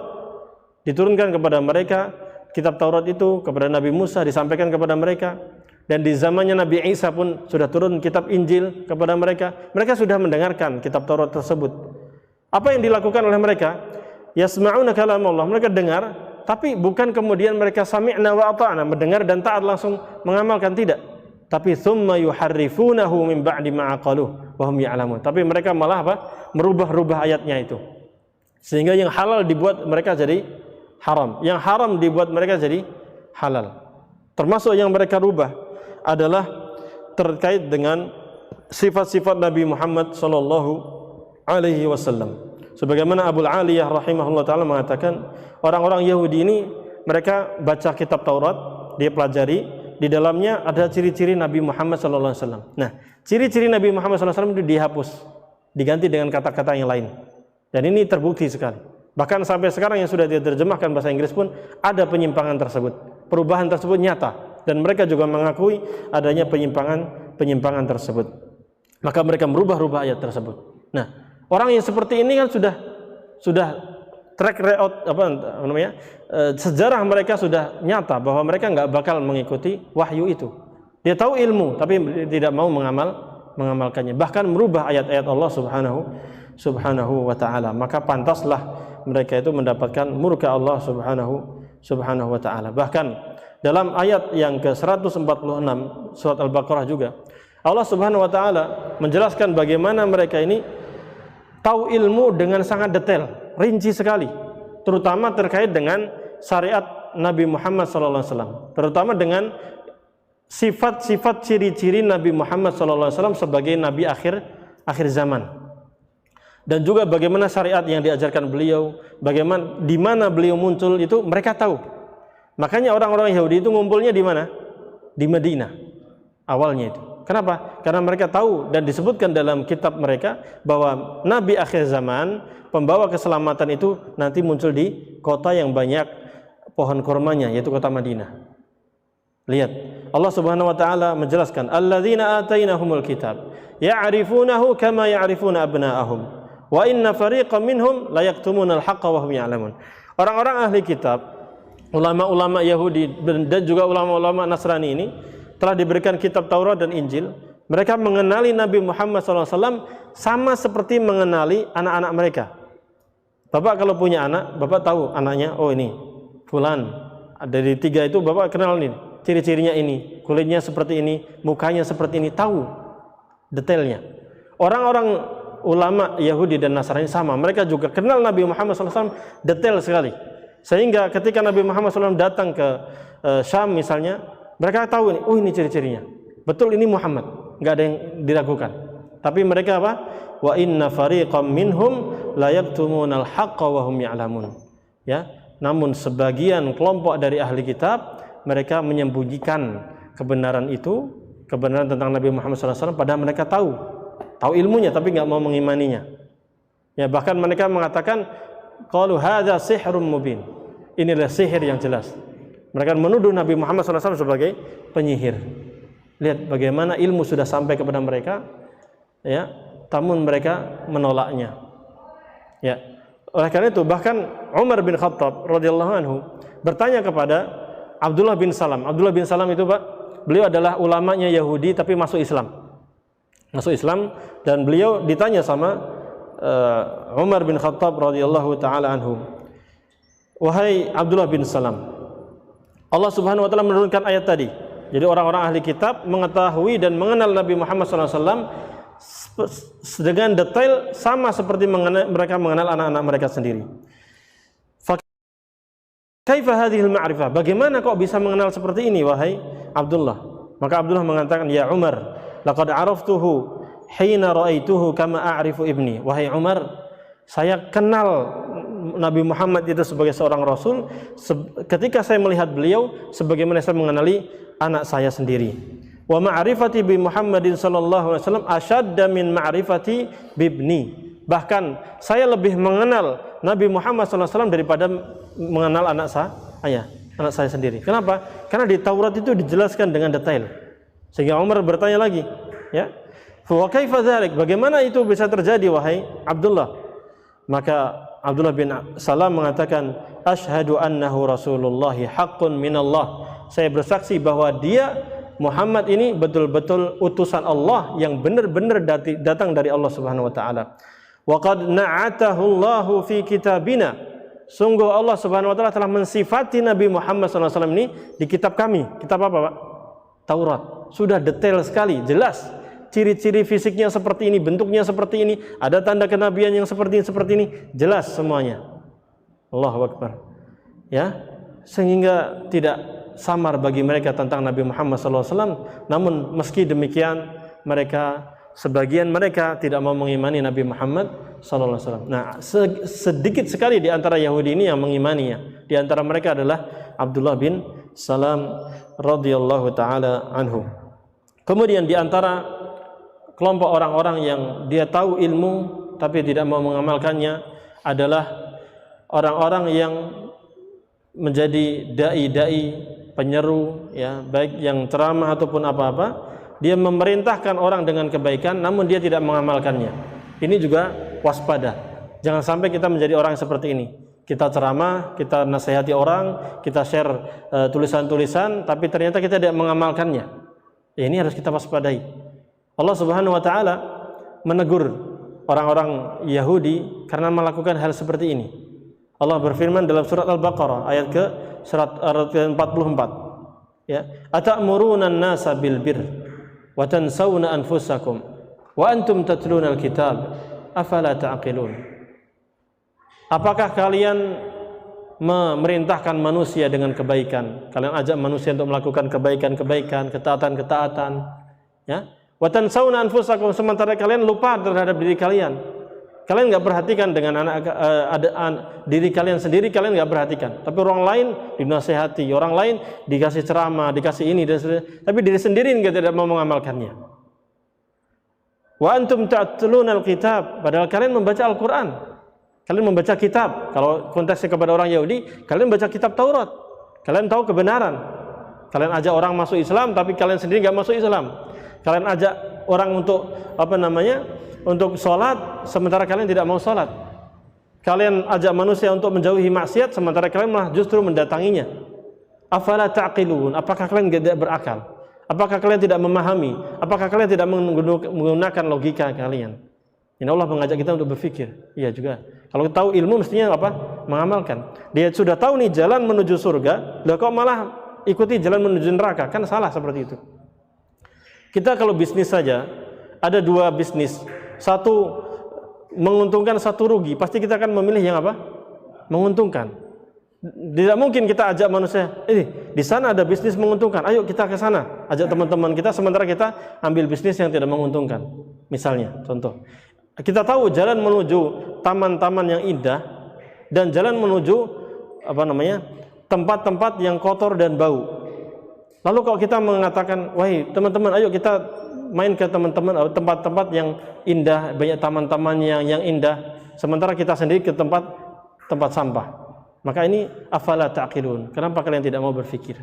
diturunkan kepada mereka. Kitab Taurat itu kepada Nabi Musa disampaikan kepada mereka, dan di zamannya Nabi Isa pun sudah turun kitab Injil kepada mereka. Mereka sudah mendengarkan kitab Taurat tersebut. Apa yang dilakukan oleh mereka? Yasma'una kalamullah, mereka dengar, tapi bukan kemudian mereka sami'na wa ata'na, mendengar dan taat langsung mengamalkan, tidak. Tapi thumma yuharrifunahu min ba'di ma aqaluh wa hum ya'lamun. Tapi mereka malah apa? Merubah-rubah ayatnya itu. Sehingga yang halal dibuat mereka jadi haram, yang haram dibuat mereka jadi halal. Termasuk yang mereka rubah adalah terkait dengan sifat-sifat Nabi Muhammad sallallahu alaihi wasallam. Sebagaimana Abu Aliyah rahimahullah taala mengatakan, orang-orang Yahudi ini mereka baca kitab Taurat, dia pelajari, di dalamnya ada ciri-ciri Nabi Muhammad sallallahu alaihi wasallam. Nah, ciri-ciri Nabi Muhammad sallallahu alaihi wasallam itu dihapus, diganti dengan kata-kata yang lain. Dan ini terbukti sekali. Bahkan sampai sekarang yang sudah diterjemahkan bahasa Inggris pun ada penyimpangan tersebut. Perubahan tersebut nyata, dan mereka juga mengakui adanya penyimpangan tersebut. Maka mereka merubah-rubah ayat tersebut. Nah, orang yang seperti ini kan sudah track record sejarah mereka sudah nyata bahwa mereka nggak bakal mengikuti wahyu itu. Dia tahu ilmu tapi tidak mau mengamalkannya, bahkan merubah ayat-ayat Allah subhanahu wa ta'ala. Maka pantaslah mereka itu mendapatkan murka Allah subhanahu wa ta'ala. Bahkan dalam ayat yang ke-146 surat Al-Baqarah juga Allah subhanahu wa ta'ala menjelaskan bagaimana mereka ini tahu ilmu dengan sangat detail, rinci sekali, terutama terkait dengan syariat Nabi Muhammad SAW, terutama dengan sifat-sifat ciri-ciri Nabi Muhammad SAW sebagai Nabi akhir zaman. Dan juga bagaimana syariat yang diajarkan beliau, bagaimana di mana beliau muncul itu mereka tahu. Makanya orang-orang Yahudi itu ngumpulnya di mana? Di Madinah awalnya itu. Kenapa? Karena mereka tahu dan disebutkan dalam kitab mereka bahwa Nabi akhir zaman, pembawa keselamatan itu nanti muncul di kota yang banyak pohon kurmanya, yaitu kota Madinah. Lihat, Allah Subhanahu wa taala menjelaskan, alladzina atainahumul kitab ya'rifunahu kama ya'rifuna abna'ahum. Wa inna fariqam minhum la yaktumunal haqqa wa hum ya'lamun. Orang-orang ahli kitab, ulama-ulama Yahudi dan juga ulama-ulama Nasrani ini telah diberikan kitab Taurat dan Injil. Mereka mengenali Nabi Muhammad SAW sama seperti mengenali anak-anak mereka. Bapak kalau punya anak, Bapak tahu anaknya, oh ini fulan. Dari 3 itu Bapak kenal nih, ciri-cirinya ini, kulitnya seperti ini, mukanya seperti ini, tahu detailnya. Orang-orang ulama Yahudi dan Nasrani sama, mereka juga kenal Nabi Muhammad SAW detail sekali, sehingga ketika Nabi Muhammad SAW datang ke Syam misalnya, mereka tahu ini, oh ini ciri-cirinya, betul ini Muhammad, nggak ada yang diragukan. Tapi mereka apa? Wa inna fariqam minhum la yaktumunal haqqa wa hum ya'lamun. Ya, namun sebagian kelompok dari ahli kitab mereka menyembunyikan kebenaran itu, kebenaran tentang Nabi Muhammad SAW, padahal mereka tahu ilmunya tapi nggak mau mengimaninya. Ya, bahkan mereka mengatakan qalu hadza sihrun mubin. Inilah sihir yang jelas. Mereka menuduh Nabi Muhammad SAW sebagai penyihir. Lihat bagaimana ilmu sudah sampai kepada mereka, ya, namun mereka menolaknya. Ya, oleh karena itu bahkan Umar bin Khattab radhiyallahu anhu bertanya kepada Abdullah bin Salam. Abdullah bin Salam itu, Pak, beliau adalah ulamanya Yahudi tapi masuk Islam. Dan beliau ditanya sama Umar bin Khattab radhiyallahu taala anhu, wahai Abdullah bin Salam, Allah Subhanahu wa taala menurunkan ayat tadi. Jadi orang-orang ahli kitab mengetahui dan mengenal Nabi Muhammad SAW dengan detail sama seperti mereka mengenal anak-anak mereka sendiri. Kaifa hadhil ma'rifah? Bagaimana kok bisa mengenal seperti ini wahai Abdullah? Maka Abdullah mengatakan, ya Umar, laqad araftuhu hina ra'aituhu kama a'rifu ibni. Wahai Umar, saya kenal Nabi Muhammad itu sebagai seorang rasul ketika saya melihat beliau sebagaimana saya mengenali anak saya sendiri. Wa ma'rifati bi Muhammadin sallallahu alaihi wasallam ashadda min ma'rifati bibni. Bahkan saya lebih mengenal Nabi Muhammad SAW daripada mengenal anak saya sendiri. Kenapa? Karena di Taurat itu dijelaskan dengan detail. Sehingga Umar bertanya lagi, ya, "Wa kaifa dzalik?" Bagaimana itu bisa terjadi wahai Abdullah? Maka Abdullah bin Salam mengatakan, "Asyhadu annahu Rasulullah haqqun minallah." Saya bersaksi bahwa dia Muhammad ini betul-betul utusan Allah yang benar-benar datang dari Allah Subhanahu wa taala. Wa qad na'atahu Allahu fi kitabina. Sungguh Allah Subhanahu wa taala telah mensifati Nabi Muhammad SAW ini di kitab kami. Kitab apa, Pak? Taurat. Sudah detail sekali, jelas. Ciri-ciri fisiknya seperti ini, bentuknya seperti ini, ada tanda kenabian yang seperti ini, jelas semuanya. Allahu Akbar. Ya, sehingga tidak samar bagi mereka tentang Nabi Muhammad SAW. Namun meski demikian, sebagian mereka tidak mau mengimani Nabi Muhammad SAW. Nah, sedikit sekali di antara Yahudi ini yang mengimaninya. Di antara mereka adalah Abdullah bin Salam radhiyallahu taala anhu. Kemudian di antara kelompok orang-orang yang dia tahu ilmu tapi tidak mau mengamalkannya adalah orang-orang yang menjadi dai-dai, penyeru, ya, baik yang ceramah ataupun apa-apa. Dia memerintahkan orang dengan kebaikan namun dia tidak mengamalkannya. Ini juga waspada. Jangan sampai kita menjadi orang seperti ini. Kita ceramah, kita nasihati orang, kita share tulisan-tulisan tapi ternyata kita tidak mengamalkannya. Ya, ini harus kita waspadai. Allah Subhanahu wa taala menegur orang-orang Yahudi karena melakukan hal seperti ini. Allah berfirman dalam surat Al-Baqarah ayat ke-44. Ya, "Atamuruna an-nasa bil birr wa tansawna anfusakum wa antum tatluna al-kitab afala ta'qilun." Apakah kalian memerintahkan manusia dengan kebaikan? Kalian ajak manusia untuk melakukan kebaikan-kebaikan, ketaatan-ketaatan, ya? Wa tansawna anfusakum, sementara kalian lupa terhadap diri kalian. Kalian enggak perhatikan dengan diri kalian sendiri, kalian enggak perhatikan. Tapi orang lain dinasihati, orang lain dikasih ceramah, dikasih ini dan sebagainya. Tapi diri sendiri enggak tidak mau mengamalkannya. Wa antum ta'tluna al-kitab, padahal kalian membaca Al-Qur'an. Kalian membaca kitab. Kalau konteksnya kepada orang Yahudi, kalian baca kitab Taurat. Kalian tahu kebenaran. Kalian ajak orang masuk Islam tapi kalian sendiri enggak masuk Islam. Kalian ajak orang untuk untuk sholat, sementara kalian tidak mau sholat. Kalian ajak manusia untuk menjauhi maksiat, sementara kalian malah justru mendatanginya. Afala ta'qilun? Apakah kalian tidak berakal? Apakah kalian tidak memahami? Apakah kalian tidak menggunakan logika kalian? Ini Allah mengajak kita untuk berpikir. Iya juga. Kalau tahu ilmu mestinya apa? Mengamalkan. Dia sudah tahu nih jalan menuju surga, lah kok malah ikuti jalan menuju neraka? Kan salah seperti itu. Kita kalau bisnis saja, ada dua bisnis, satu menguntungkan, satu rugi, pasti kita akan memilih yang apa? Menguntungkan. Tidak mungkin kita ajak manusia, di sana ada bisnis menguntungkan, ayo kita ke sana, ajak teman-teman kita, sementara kita ambil bisnis yang tidak menguntungkan. Misalnya, contoh, kita tahu jalan menuju taman-taman yang indah dan jalan menuju tempat-tempat yang kotor dan bau. Lalu kalau kita mengatakan, wahai teman-teman, ayo kita main ke tempat-tempat yang indah, banyak taman-taman yang indah, sementara kita sendiri ke tempat sampah. Maka ini afala ta'qilun. Kenapa kalian tidak mau berpikir?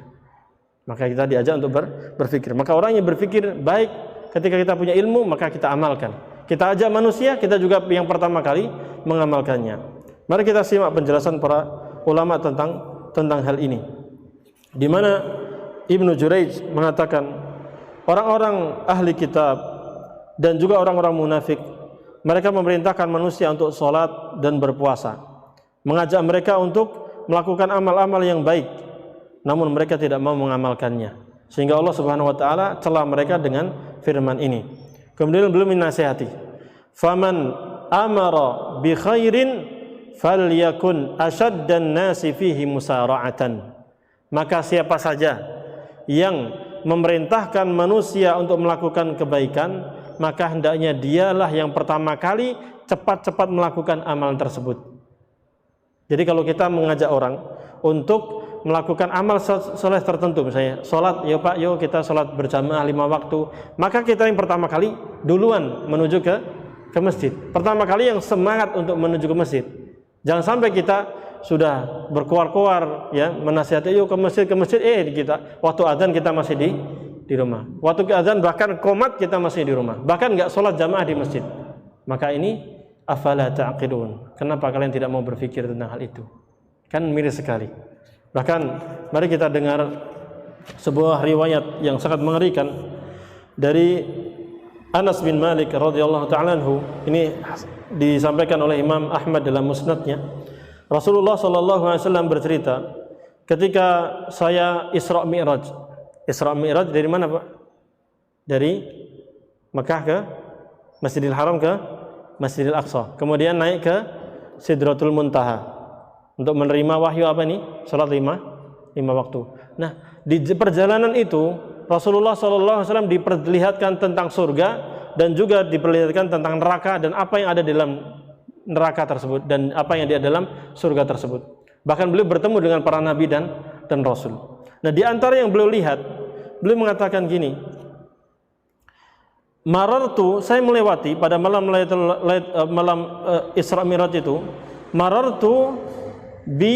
Maka kita diajak untuk berpikir. Maka orang yang berpikir baik ketika kita punya ilmu, maka kita amalkan. Kita ajak manusia, kita juga yang pertama kali mengamalkannya. Mari kita simak penjelasan para ulama tentang hal ini. Di mana Ibnu Jurayj mengatakan orang-orang ahli kitab dan juga orang-orang munafik, mereka memerintahkan manusia untuk sholat dan berpuasa, mengajak mereka untuk melakukan amal-amal yang baik, namun mereka tidak mau mengamalkannya, sehingga Allah Subhanahu wa taala celah mereka dengan firman ini. Kemudian belum menasihati, faman amara bi khairin falyakun asyaddan nasi fihi musara'atan. Maka siapa saja yang memerintahkan manusia untuk melakukan kebaikan, maka hendaknya dialah yang pertama kali cepat-cepat melakukan amalan tersebut. Jadi kalau kita mengajak orang untuk melakukan amal soleh tertentu, misalnya sholat, yuk Pak, yuk kita sholat berjamaah 5 waktu, maka kita yang pertama kali duluan menuju ke masjid. Pertama kali yang semangat untuk menuju ke masjid. Jangan sampai kita sudah berkuar-kuar ya menasihati yuk ke masjid kita waktu azan kita masih di rumah. Waktu ke azan bahkan qomat kita masih di rumah. Bahkan enggak sholat jamaah di masjid. Maka ini afala ta'qilun. Kenapa kalian tidak mau berpikir tentang hal itu? Kan miris sekali. Bahkan mari kita dengar sebuah riwayat yang sangat mengerikan dari Anas bin Malik radhiyallahu ta'ala anhu. Ini disampaikan oleh Imam Ahmad dalam musnadnya. Rasulullah sallallahu alaihi wasallam bercerita, ketika saya Isra Mi'raj. Isra Mi'raj dari mana, Pak? Dari Mekah ke Masjidil Haram ke Masjidil Aqsa. Kemudian naik ke Sidratul Muntaha untuk menerima wahyu apa nih? Salat lima waktu. Nah, di perjalanan itu Rasulullah sallallahu alaihi wasallam diperlihatkan tentang surga dan juga diperlihatkan tentang neraka dan apa yang ada di dalam neraka tersebut dan apa yang ada dalam surga tersebut. Bahkan beliau bertemu dengan para nabi dan rasul. Nah, di antara yang beliau lihat, beliau mengatakan gini, marartu, saya melewati pada malam Isra Mi'raj itu, marartu bi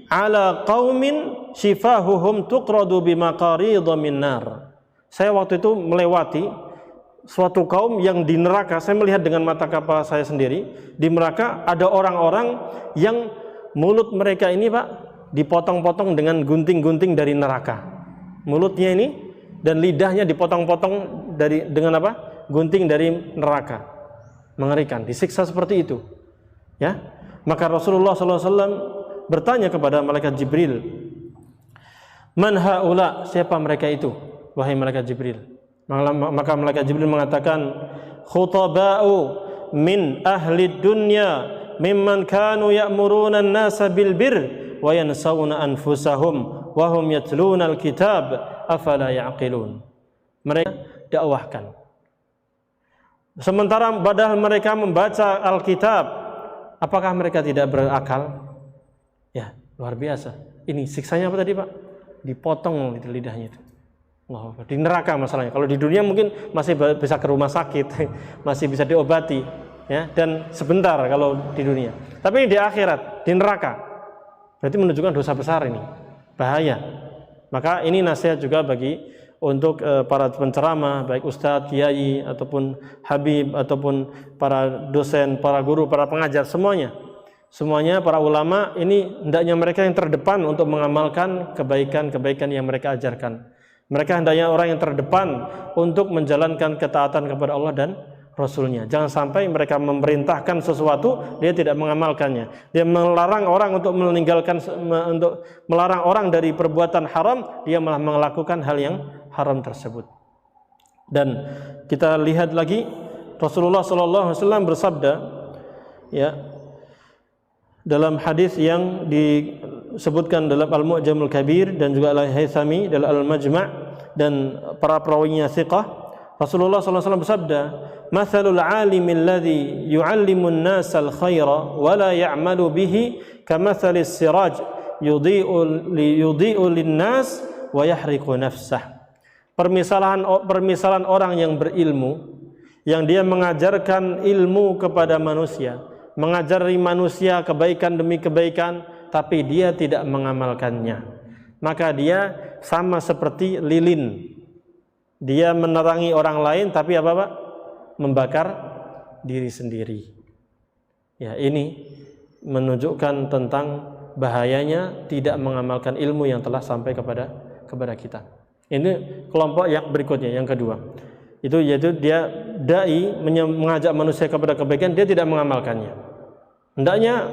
ala qaumin shifahuhum tuqradu bimaqaridha min nar. Saya waktu itu melewati suatu kaum yang di neraka. Saya melihat dengan mata kepala saya sendiri, di neraka ada orang-orang yang mulut mereka ini, Pak, dipotong-potong dengan gunting-gunting dari neraka. Mulutnya ini dan lidahnya dipotong-potong dengan apa? Gunting dari neraka. Mengerikan, disiksa seperti itu. Ya. Maka Rasulullah SAW bertanya kepada malaikat Jibril, "Man haula?" Siapa mereka itu? Wahai malaikat Jibril. Maka malaikat Jibril mengatakan, "Khutaba'u min ahli dunya mimman kanu ya'muruna an-nasa bil birr wa yansawna anfusahum wa hum yatluna al-kitab afala ya'qilun." Mereka dakwahkan. Sementara padahal mereka membaca Alkitab, apakah mereka tidak berakal? Ya, luar biasa. Ini siksanya apa tadi, Pak? Dipotong lidahnya itu. Allah, di neraka masalahnya. Kalau di dunia mungkin masih bisa ke rumah sakit, masih bisa diobati, ya, dan sebentar kalau di dunia. Tapi di akhirat, di neraka, berarti menunjukkan dosa besar ini, bahaya. Maka ini nasihat juga bagi untuk para penceramah, baik ustadz, kiai, ataupun habib, ataupun para dosen, para guru, para pengajar, semuanya para ulama ini hendaknya mereka yang terdepan untuk mengamalkan kebaikan-kebaikan yang mereka ajarkan. Mereka hendaknya orang yang terdepan untuk menjalankan ketaatan kepada Allah dan Rasulnya. Jangan sampai mereka memerintahkan sesuatu, dia tidak mengamalkannya. Dia melarang orang untuk melarang orang dari perbuatan haram, dia malah melakukan hal yang haram tersebut. Dan kita lihat lagi Rasulullah SAW bersabda, ya, dalam hadis yang disebutkan dalam Al-Mu'jamul Kabir dan juga Al-Haythami dalam Al-Majma' dan para perawinya thiqah, Rasulullah SAW bersabda, "Mathalul 'alimi alladhi yu'allimu an-nasa al-khaira wa la ya'malu bihi kamathalis siraj yudhi'u lin-nas wa yahriqu nafsah." Permisalan orang yang berilmu, yang dia mengajarkan ilmu kepada manusia, mengajari manusia kebaikan demi kebaikan, tapi dia tidak mengamalkannya, maka dia sama seperti lilin. Dia menerangi orang lain, tapi apa, Pak? Membakar diri sendiri. Ya, ini menunjukkan tentang bahayanya tidak mengamalkan ilmu yang telah sampai kepada kita. Ini kelompok yang berikutnya, yang kedua. Itu yaitu dia dai mengajak manusia kepada kebaikan, dia tidak mengamalkannya. Hendaknya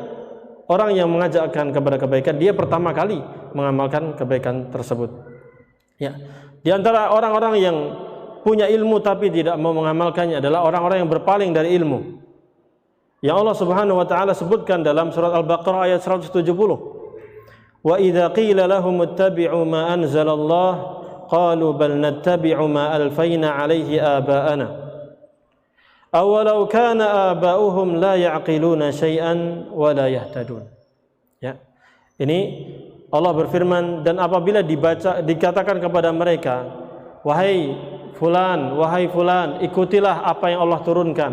orang yang mengajakkan kepada kebaikan, dia pertama kali mengamalkan kebaikan tersebut. Ya. Di antara orang-orang yang punya ilmu tapi tidak mau mengamalkannya adalah orang-orang yang berpaling dari ilmu. Yang Allah Subhanahu wa taala sebutkan dalam surat Al-Baqarah ayat 170. Wa idza qila lahum ittabi'u ma anzalallah qalu bal nattabi'u ma alfayna 'alaihi aba'ana. Awalau kana aba'uhum la ya'qiluna syai'an wa la yahtadun. Ya. Ini Allah berfirman, dan apabila dikatakan kepada mereka, wahai fulan, ikutilah apa yang Allah turunkan,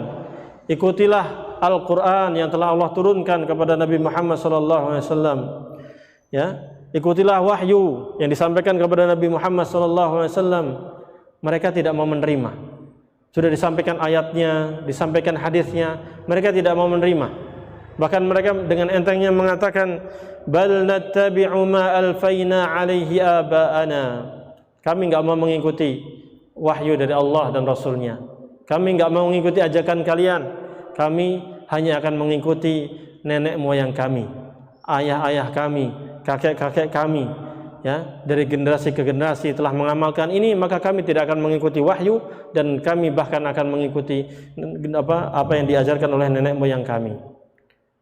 ikutilah Al-Qur'an yang telah Allah turunkan kepada Nabi Muhammad sallallahu alaihi wasallam. Ya, ikutilah wahyu yang disampaikan kepada Nabi Muhammad sallallahu alaihi wasallam. Mereka tidak mau menerima. Sudah disampaikan ayatnya, disampaikan hadisnya, mereka tidak mau menerima. Bahkan mereka dengan entengnya mengatakan, bal nattabi'u ma alfaina alaihi aba'ana. Kami enggak mau mengikuti wahyu dari Allah dan Rasulnya. Kami enggak mau mengikuti ajakan kalian. Kami hanya akan mengikuti nenek moyang kami, ayah-ayah kami, kakek-kakek kami. Ya, dari generasi ke generasi telah mengamalkan ini, maka kami tidak akan mengikuti wahyu dan kami bahkan akan mengikuti apa yang diajarkan oleh nenek moyang kami.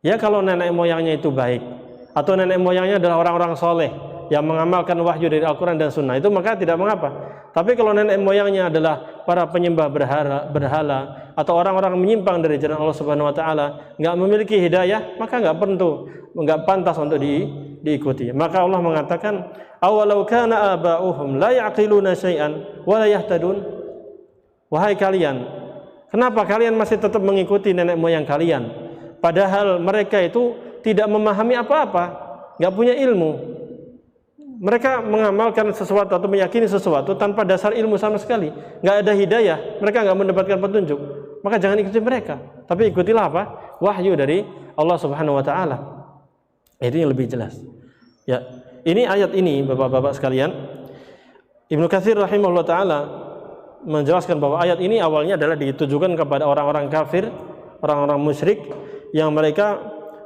Ya, kalau nenek moyangnya itu baik atau nenek moyangnya adalah orang-orang soleh yang mengamalkan wahyu dari Al-Quran dan Sunnah, itu maka tidak mengapa. Tapi kalau nenek moyangnya adalah para penyembah berhala atau orang-orang menyimpang dari jalan Allah Subhanahu Wa Taala, nggak memiliki hidayah, maka nggak pantas untuk diikuti. Maka Allah mengatakan, awalau kana aba'uhum la ya'qiluna syai'an wa la yahtadun. Wahai kalian, kenapa kalian masih tetap mengikuti nenek moyang kalian, padahal mereka itu tidak memahami apa-apa, nggak punya ilmu. Mereka mengamalkan sesuatu atau meyakini sesuatu tanpa dasar ilmu sama sekali, nggak ada hidayah, mereka nggak mendapatkan petunjuk. Maka jangan ikuti mereka, tapi ikutilah apa? Wahyu dari Allah Subhanahu Wa Taala. Ini yang lebih jelas. Ya, ini ayat ini, bapak-bapak sekalian, Ibnu Katsir rahimahullah taala menjelaskan bahwa ayat ini awalnya adalah ditujukan kepada orang-orang kafir, orang-orang musyrik yang mereka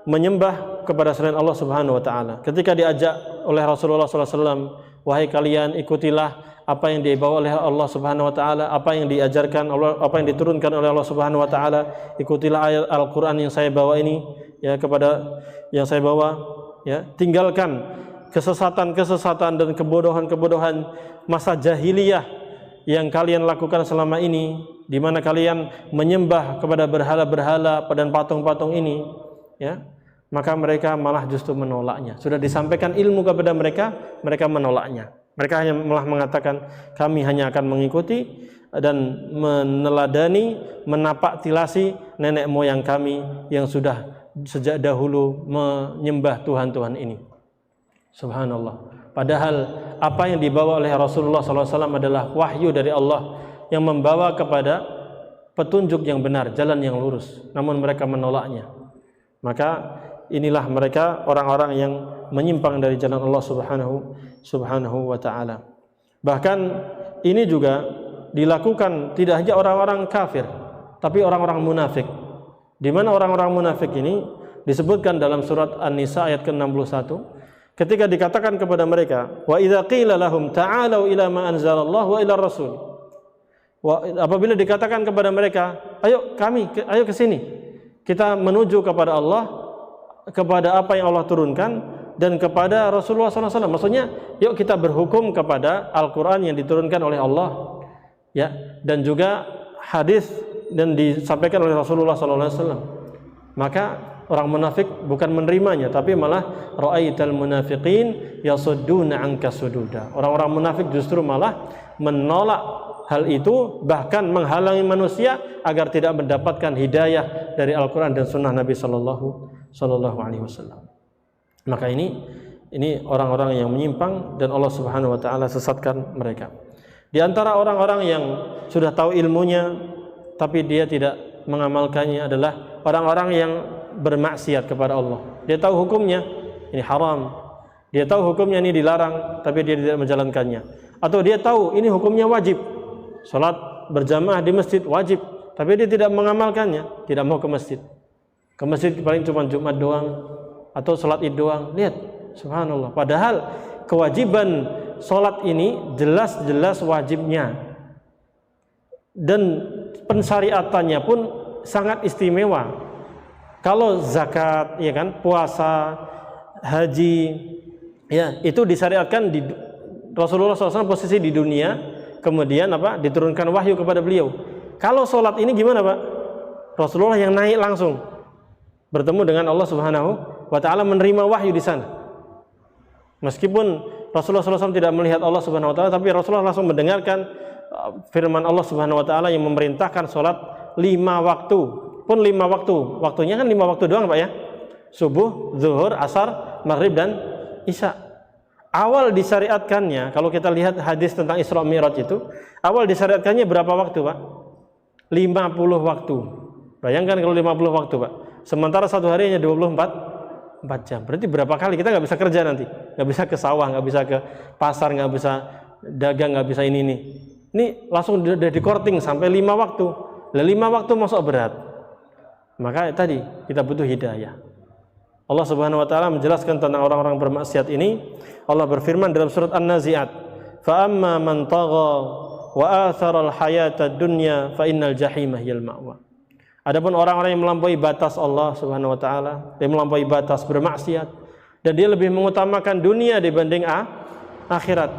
menyembah kepada selain Allah Subhanahu wa taala. Ketika diajak oleh Rasulullah SAW, wahai kalian ikutilah apa yang dibawa oleh Allah Subhanahu wa taala, apa yang diajarkan Allah, apa yang diturunkan oleh Allah Subhanahu wa taala, ikutilah ayat Al-Qur'an yang saya bawa ini, ya, kepada yang saya bawa, ya, tinggalkan kesesatan-kesesatan dan kebodohan-kebodohan masa jahiliyah yang kalian lakukan selama ini, di mana kalian menyembah kepada berhala-berhala dan patung-patung ini, ya. Maka mereka malah justru menolaknya. Sudah disampaikan ilmu kepada mereka, mereka menolaknya. Mereka hanya malah mengatakan, kami hanya akan mengikuti dan meneladani, menapak tilasi nenek moyang kami yang sudah sejak dahulu menyembah Tuhan-Tuhan ini. Subhanallah. Padahal apa yang dibawa oleh Rasulullah SAW adalah wahyu dari Allah yang membawa kepada petunjuk yang benar, jalan yang lurus. Namun mereka menolaknya. Maka inilah mereka orang-orang yang menyimpang dari jalan Allah Subhanahu wa taala. Bahkan ini juga dilakukan tidak hanya orang-orang kafir, tapi orang-orang munafik. Di mana orang-orang munafik ini disebutkan dalam surat An-Nisa ayat ke-61, ketika dikatakan kepada mereka, wa idza qila lahum ta'alu ila ma anzalallahu wa ila rasul. Apabila dikatakan kepada mereka, ayo ke sini. Kita menuju kepada Allah, kepada apa yang Allah turunkan dan kepada Rasulullah SAW. Maksudnya, yuk kita berhukum kepada Al-Quran yang diturunkan oleh Allah, ya, dan juga hadis dan disampaikan oleh Rasulullah SAW. Maka orang munafik bukan menerimanya, tapi malah ra'aital munafiqin yasudduna anka sududa. Orang-orang munafik justru malah menolak hal itu, bahkan menghalangi manusia agar tidak mendapatkan hidayah dari Al-Quran dan Sunnah Nabi Sallallahu Alaihi Wasallam. Maka ini orang-orang yang menyimpang dan Allah Subhanahu Wa Taala sesatkan mereka. Di antara orang-orang yang sudah tahu ilmunya tapi dia tidak mengamalkannya adalah orang-orang yang bermaksiat kepada Allah. Dia tahu hukumnya ini haram, dia tahu hukumnya ini dilarang, tapi dia tidak menjalankannya. Atau dia tahu ini hukumnya wajib, salat berjamaah di masjid wajib, tapi dia tidak mengamalkannya, tidak mau ke masjid. Ke masjid paling cuma Jumat doang atau salat Id doang. Lihat, subhanallah. Padahal kewajiban salat ini jelas-jelas wajibnya. Dan pensyariatannya pun sangat istimewa. Kalau zakat, ya kan, puasa, haji, ya, itu disyariatkan di Rasulullah SAW posisi di dunia, kemudian diturunkan wahyu kepada beliau. Kalau sholat ini gimana, Pak? Rasulullah yang naik langsung bertemu dengan Allah Subhanahu wa taala, menerima wahyu di sana. Meskipun Rasulullah SAW tidak melihat Allah Subhanahu wa taala, tapi Rasulullah langsung mendengarkan firman Allah Subhanahu wa taala yang memerintahkan sholat 5 waktu pun 5 waktu. Waktunya kan 5 waktu doang Pak ya. Subuh, zuhur, asar, maghrib dan isya. Awal disyariatkannya, kalau kita lihat hadis tentang Isra Mi'raj itu, awal disyariatkannya berapa waktu Pak? 50 waktu. Bayangkan kalau 50 waktu Pak. Sementara satu hari hanya 24 jam. Berarti berapa kali kita nggak bisa kerja nanti? Nggak bisa ke sawah, nggak bisa ke pasar, nggak bisa dagang, nggak bisa ini. Ini langsung udah di-korting sampai 5 waktu. 5 waktu masuk berat. Maka tadi kita butuh hidayah. Allah Subhanahu wa taala menjelaskan tentang orang-orang bermaksiat ini. Allah berfirman dalam surat An-Nazi'at, "Fa amma man tagha wa athara al-hayata ad-dunya fa innal jahima hiyal ma'wa." Adapun orang-orang yang melampaui batas Allah Subhanahu wa taala, dia melampaui batas bermaksiat dan dia lebih mengutamakan dunia dibanding akhirat,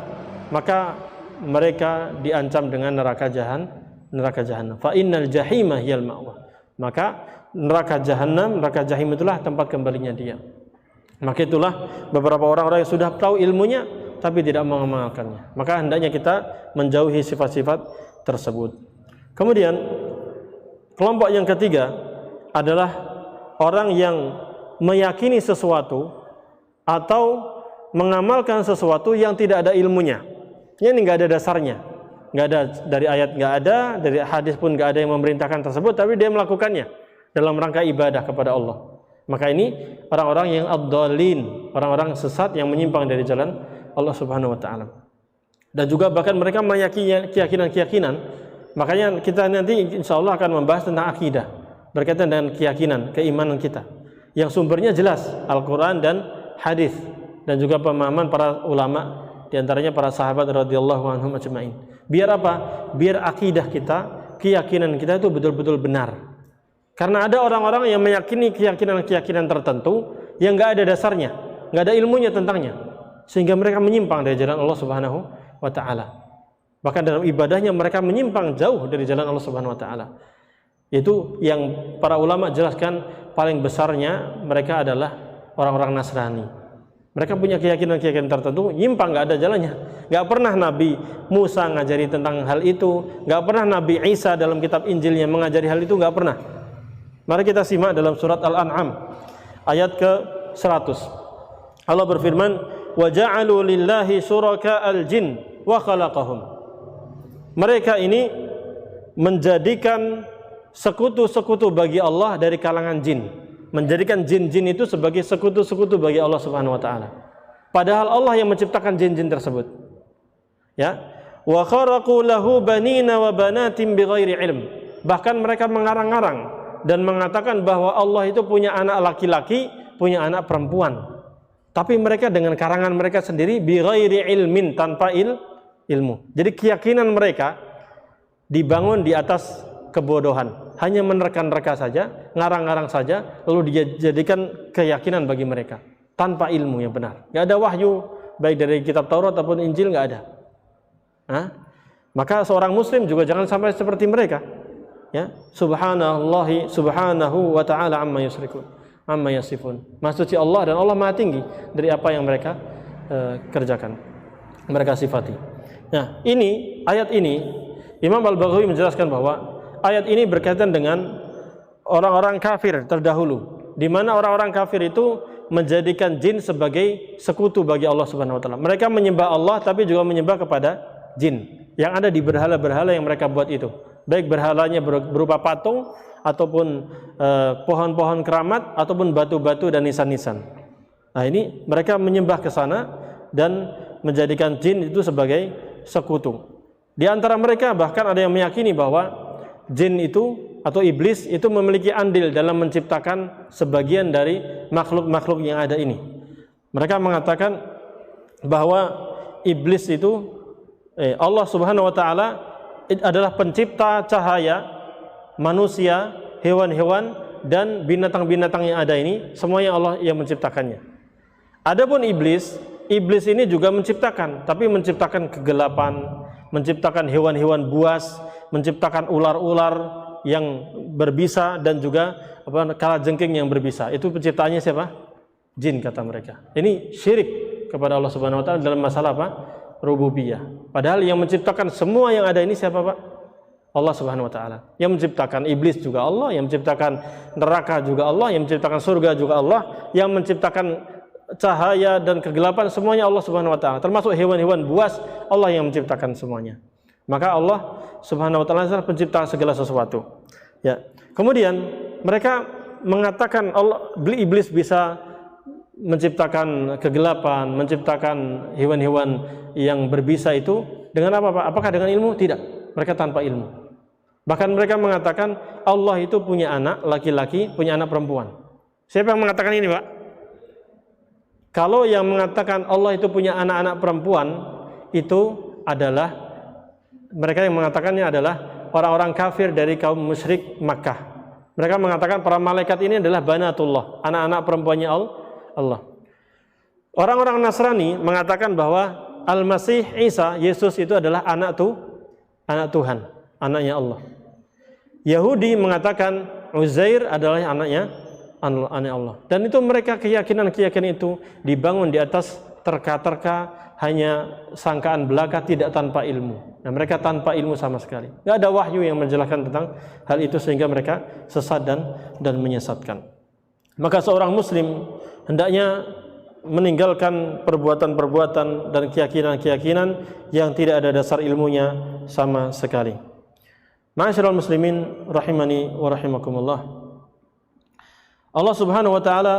maka mereka diancam dengan neraka jahanam. Fa innal jahima hiyal ma'wa. Maka neraka jahim itulah tempat kembalinya dia. Maka itulah beberapa orang-orang yang sudah tahu ilmunya tapi tidak mengamalkannya. Maka hendaknya kita menjauhi sifat-sifat tersebut. Kemudian kelompok yang ketiga adalah orang yang meyakini sesuatu atau mengamalkan sesuatu yang tidak ada ilmunya. Ini nggak ada dasarnya, nggak ada dari ayat, nggak ada dari hadis pun nggak ada yang memerintahkan tersebut, tapi dia melakukannya dalam rangka ibadah kepada Allah. Maka ini orang-orang yang ad-dallin, orang-orang sesat yang menyimpang dari jalan Allah Subhanahu wa taala. Dan juga bahkan mereka meyakini keyakinan-keyakinan. Makanya kita nanti insyaallah akan membahas tentang akidah berkaitan dengan keyakinan, keimanan kita. Yang sumbernya jelas Al-Qur'an dan hadis dan juga pemahaman para ulama, di antaranya para sahabat radhiyallahu anhum ajma'in. Biar apa? Biar akidah kita, keyakinan kita itu betul-betul benar. Karena ada orang-orang yang meyakini keyakinan-keyakinan tertentu yang nggak ada dasarnya, nggak ada ilmunya tentangnya, sehingga mereka menyimpang dari jalan Allah Subhanahu wa taala. Bahkan dalam ibadahnya mereka menyimpang jauh dari jalan Allah Subhanahu wa taala. Itu yang para ulama jelaskan paling besarnya mereka adalah orang-orang Nasrani. Mereka punya keyakinan-keyakinan tertentu, nyimpang, nggak ada jalannya. Nggak pernah Nabi Musa ngajari tentang hal itu, nggak pernah Nabi Isa dalam kitab Injilnya mengajari hal itu, nggak pernah. Mari kita simak dalam surat Al-An'am ayat ke-100. Allah berfirman, "Wa ja'alu lillahi syuraka'al jin wa khalaqahum." Mereka ini menjadikan sekutu-sekutu bagi Allah dari kalangan jin. Menjadikan jin-jin itu sebagai sekutu-sekutu bagi Allah Subhanahu wa taala. Padahal Allah yang menciptakan jin-jin tersebut. Ya. Wa kharaqu lahu banina wa banatin bighairi ilm. Bahkan mereka mengarang-arang dan mengatakan bahwa Allah itu punya anak laki-laki, punya anak perempuan. Tapi mereka dengan karangan mereka sendiri bighairi ilmin, tanpa ilmu. Jadi keyakinan mereka dibangun di atas kebodohan. Hanya menerka-nerka saja, ngarang-ngarang saja, lalu dijadikan keyakinan bagi mereka tanpa ilmu yang benar. Enggak ada wahyu baik dari kitab Taurat ataupun Injil, enggak ada. Maka seorang muslim juga jangan sampai seperti mereka. Ya, subhanahu wa ta'ala amma yusyrikun, amma yasifun. Maha suci Allah dan Allah Maha tinggi dari apa yang mereka kerjakan, mereka sifati. Nah, ini ayat ini Imam Al-Baghawi menjelaskan bahwa ayat ini berkaitan dengan orang-orang kafir terdahulu, di mana orang-orang kafir itu menjadikan jin sebagai sekutu bagi Allah Subhanahu wa taala. Mereka menyembah Allah tapi juga menyembah kepada jin yang ada di berhala-berhala yang mereka buat itu. Baik berhalanya berupa patung ataupun pohon-pohon keramat ataupun batu-batu dan nisan-nisan. Nah, ini mereka menyembah ke sana dan menjadikan jin itu sebagai sekutu. Di antara mereka bahkan ada yang meyakini bahwa jin itu atau iblis itu memiliki andil dalam menciptakan sebagian dari makhluk-makhluk yang ada ini. Mereka mengatakan bahwa iblis itu Allah Subhanahu wa taala adalah pencipta cahaya, manusia, hewan-hewan dan binatang-binatang yang ada ini, semuanya Allah yang menciptakannya. Adapun iblis ini juga menciptakan, tapi menciptakan kegelapan, menciptakan hewan-hewan buas, menciptakan ular-ular yang berbisa dan juga kalajengking yang berbisa. Itu penciptaannya siapa? Jin, kata mereka. Ini syirik kepada Allah Subhanahu wa taala dalam masalah apa? Rububiyah. Padahal yang menciptakan semua yang ada ini siapa, Pak? Allah Subhanahu wa taala. Yang menciptakan iblis juga Allah, yang menciptakan neraka juga Allah, yang menciptakan surga juga Allah, yang menciptakan cahaya dan kegelapan semuanya Allah Subhanahu wa taala. Termasuk hewan-hewan buas, Allah yang menciptakan semuanya. Maka Allah Subhanahu wa taala adalah pencipta segala sesuatu. Ya. Kemudian mereka mengatakan iblis bisa menciptakan kegelapan, menciptakan hewan-hewan yang berbisa itu dengan apa, Pak? Apakah dengan ilmu? Tidak. Mereka tanpa ilmu. Bahkan mereka mengatakan Allah itu punya anak laki-laki, punya anak perempuan. Siapa yang mengatakan ini, Pak? Kalau yang mengatakan Allah itu punya anak-anak perempuan, itu adalah mereka yang mengatakannya adalah orang-orang kafir dari kaum musyrik Makkah. Mereka mengatakan para malaikat ini adalah banatullah, anak-anak perempuannya Allah. Orang-orang Nasrani mengatakan bahwa Al-Masih Isa, Yesus itu adalah anak Tuhan, anaknya Allah. Yahudi mengatakan Uzair adalah anaknya Allah. Dan itu mereka keyakinan itu dibangun di atas terka-terka, hanya sangkaan belaka, tidak tanpa ilmu. Nah, mereka tanpa ilmu sama sekali. Tidak ada wahyu yang menjelaskan tentang hal itu sehingga mereka sesat dan menyesatkan. Maka seorang muslim hendaknya meninggalkan perbuatan-perbuatan dan keyakinan-keyakinan yang tidak ada dasar ilmunya sama sekali. Ma'asyiral muslimin rahimani wa rahimakumullah. Allah Subhanahu wa taala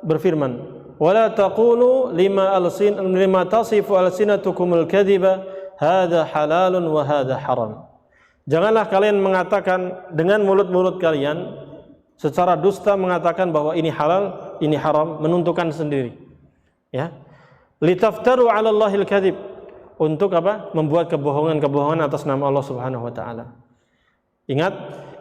berfirman, "Wala taqulu lima tasifu alsinatukumul kadhiba hadza halalun wa hadza haram." Janganlah kalian mengatakan dengan mulut-mulut kalian secara dusta mengatakan bahwa ini halal, ini haram, menentukan sendiri. Ya. Litaftaru 'ala Allahil kadhib. Untuk apa? Membuat kebohongan-kebohongan atas nama Allah Subhanahu wa taala. Ingat,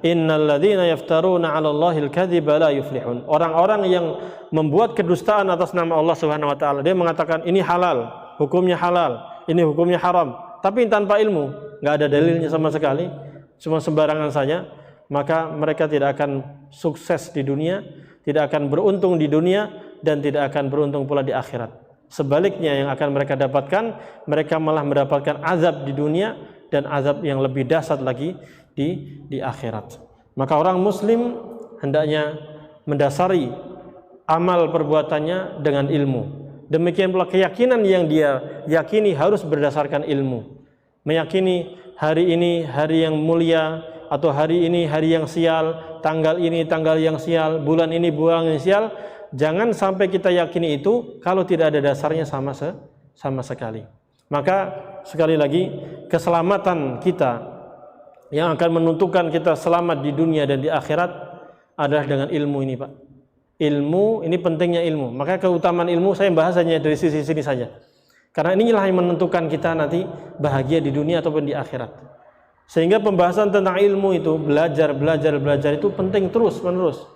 innal ladzina yaftaruna 'ala Allahil kadhiba la yuflihun. Orang-orang yang membuat kedustaan atas nama Allah Subhanahu wa taala, dia mengatakan ini halal, hukumnya halal, ini hukumnya haram, tapi tanpa ilmu, enggak ada dalilnya sama sekali, cuma sembarangan saja, maka mereka tidak akan sukses di dunia, tidak akan beruntung di dunia, dan tidak akan beruntung pula di akhirat. Sebaliknya yang akan mereka dapatkan, mereka malah mendapatkan azab di dunia dan azab yang lebih dahsyat lagi di akhirat. Maka orang muslim hendaknya mendasari amal perbuatannya dengan ilmu. Demikian pula keyakinan yang dia yakini harus berdasarkan ilmu. Meyakini hari ini hari yang mulia, atau hari ini hari yang sial, tanggal ini tanggal yang sial, bulan ini bulan yang sial. Jangan sampai kita yakini itu kalau tidak ada dasarnya sama sekali. Maka sekali lagi, keselamatan kita yang akan menentukan kita selamat di dunia dan di akhirat adalah dengan ilmu ini, Pak. Ilmu, ini pentingnya ilmu. Maka keutamaan ilmu saya bahas hanya dari sisi sini saja. Karena inilah yang menentukan kita nanti bahagia di dunia ataupun di akhirat. Sehingga pembahasan tentang ilmu itu, belajar itu penting terus-menerus.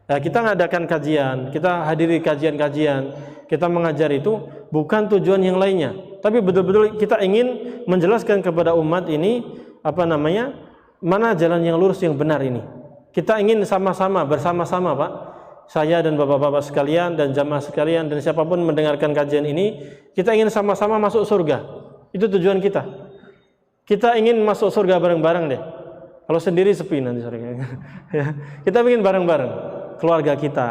Nah, kita mengadakan kajian, kita hadiri kajian-kajian, kita mengajar itu bukan tujuan yang lainnya, tapi betul-betul kita ingin menjelaskan kepada umat ini mana jalan yang lurus yang benar ini. Kita ingin sama-sama, bersama-sama, Pak, saya dan bapak-bapak sekalian dan jamaah sekalian dan siapapun mendengarkan kajian ini, kita ingin sama-sama masuk surga. Itu tujuan kita. Kita ingin masuk surga bareng-bareng deh. Kalau sendiri sepi nanti surga. Kita ingin bareng-bareng, keluarga kita,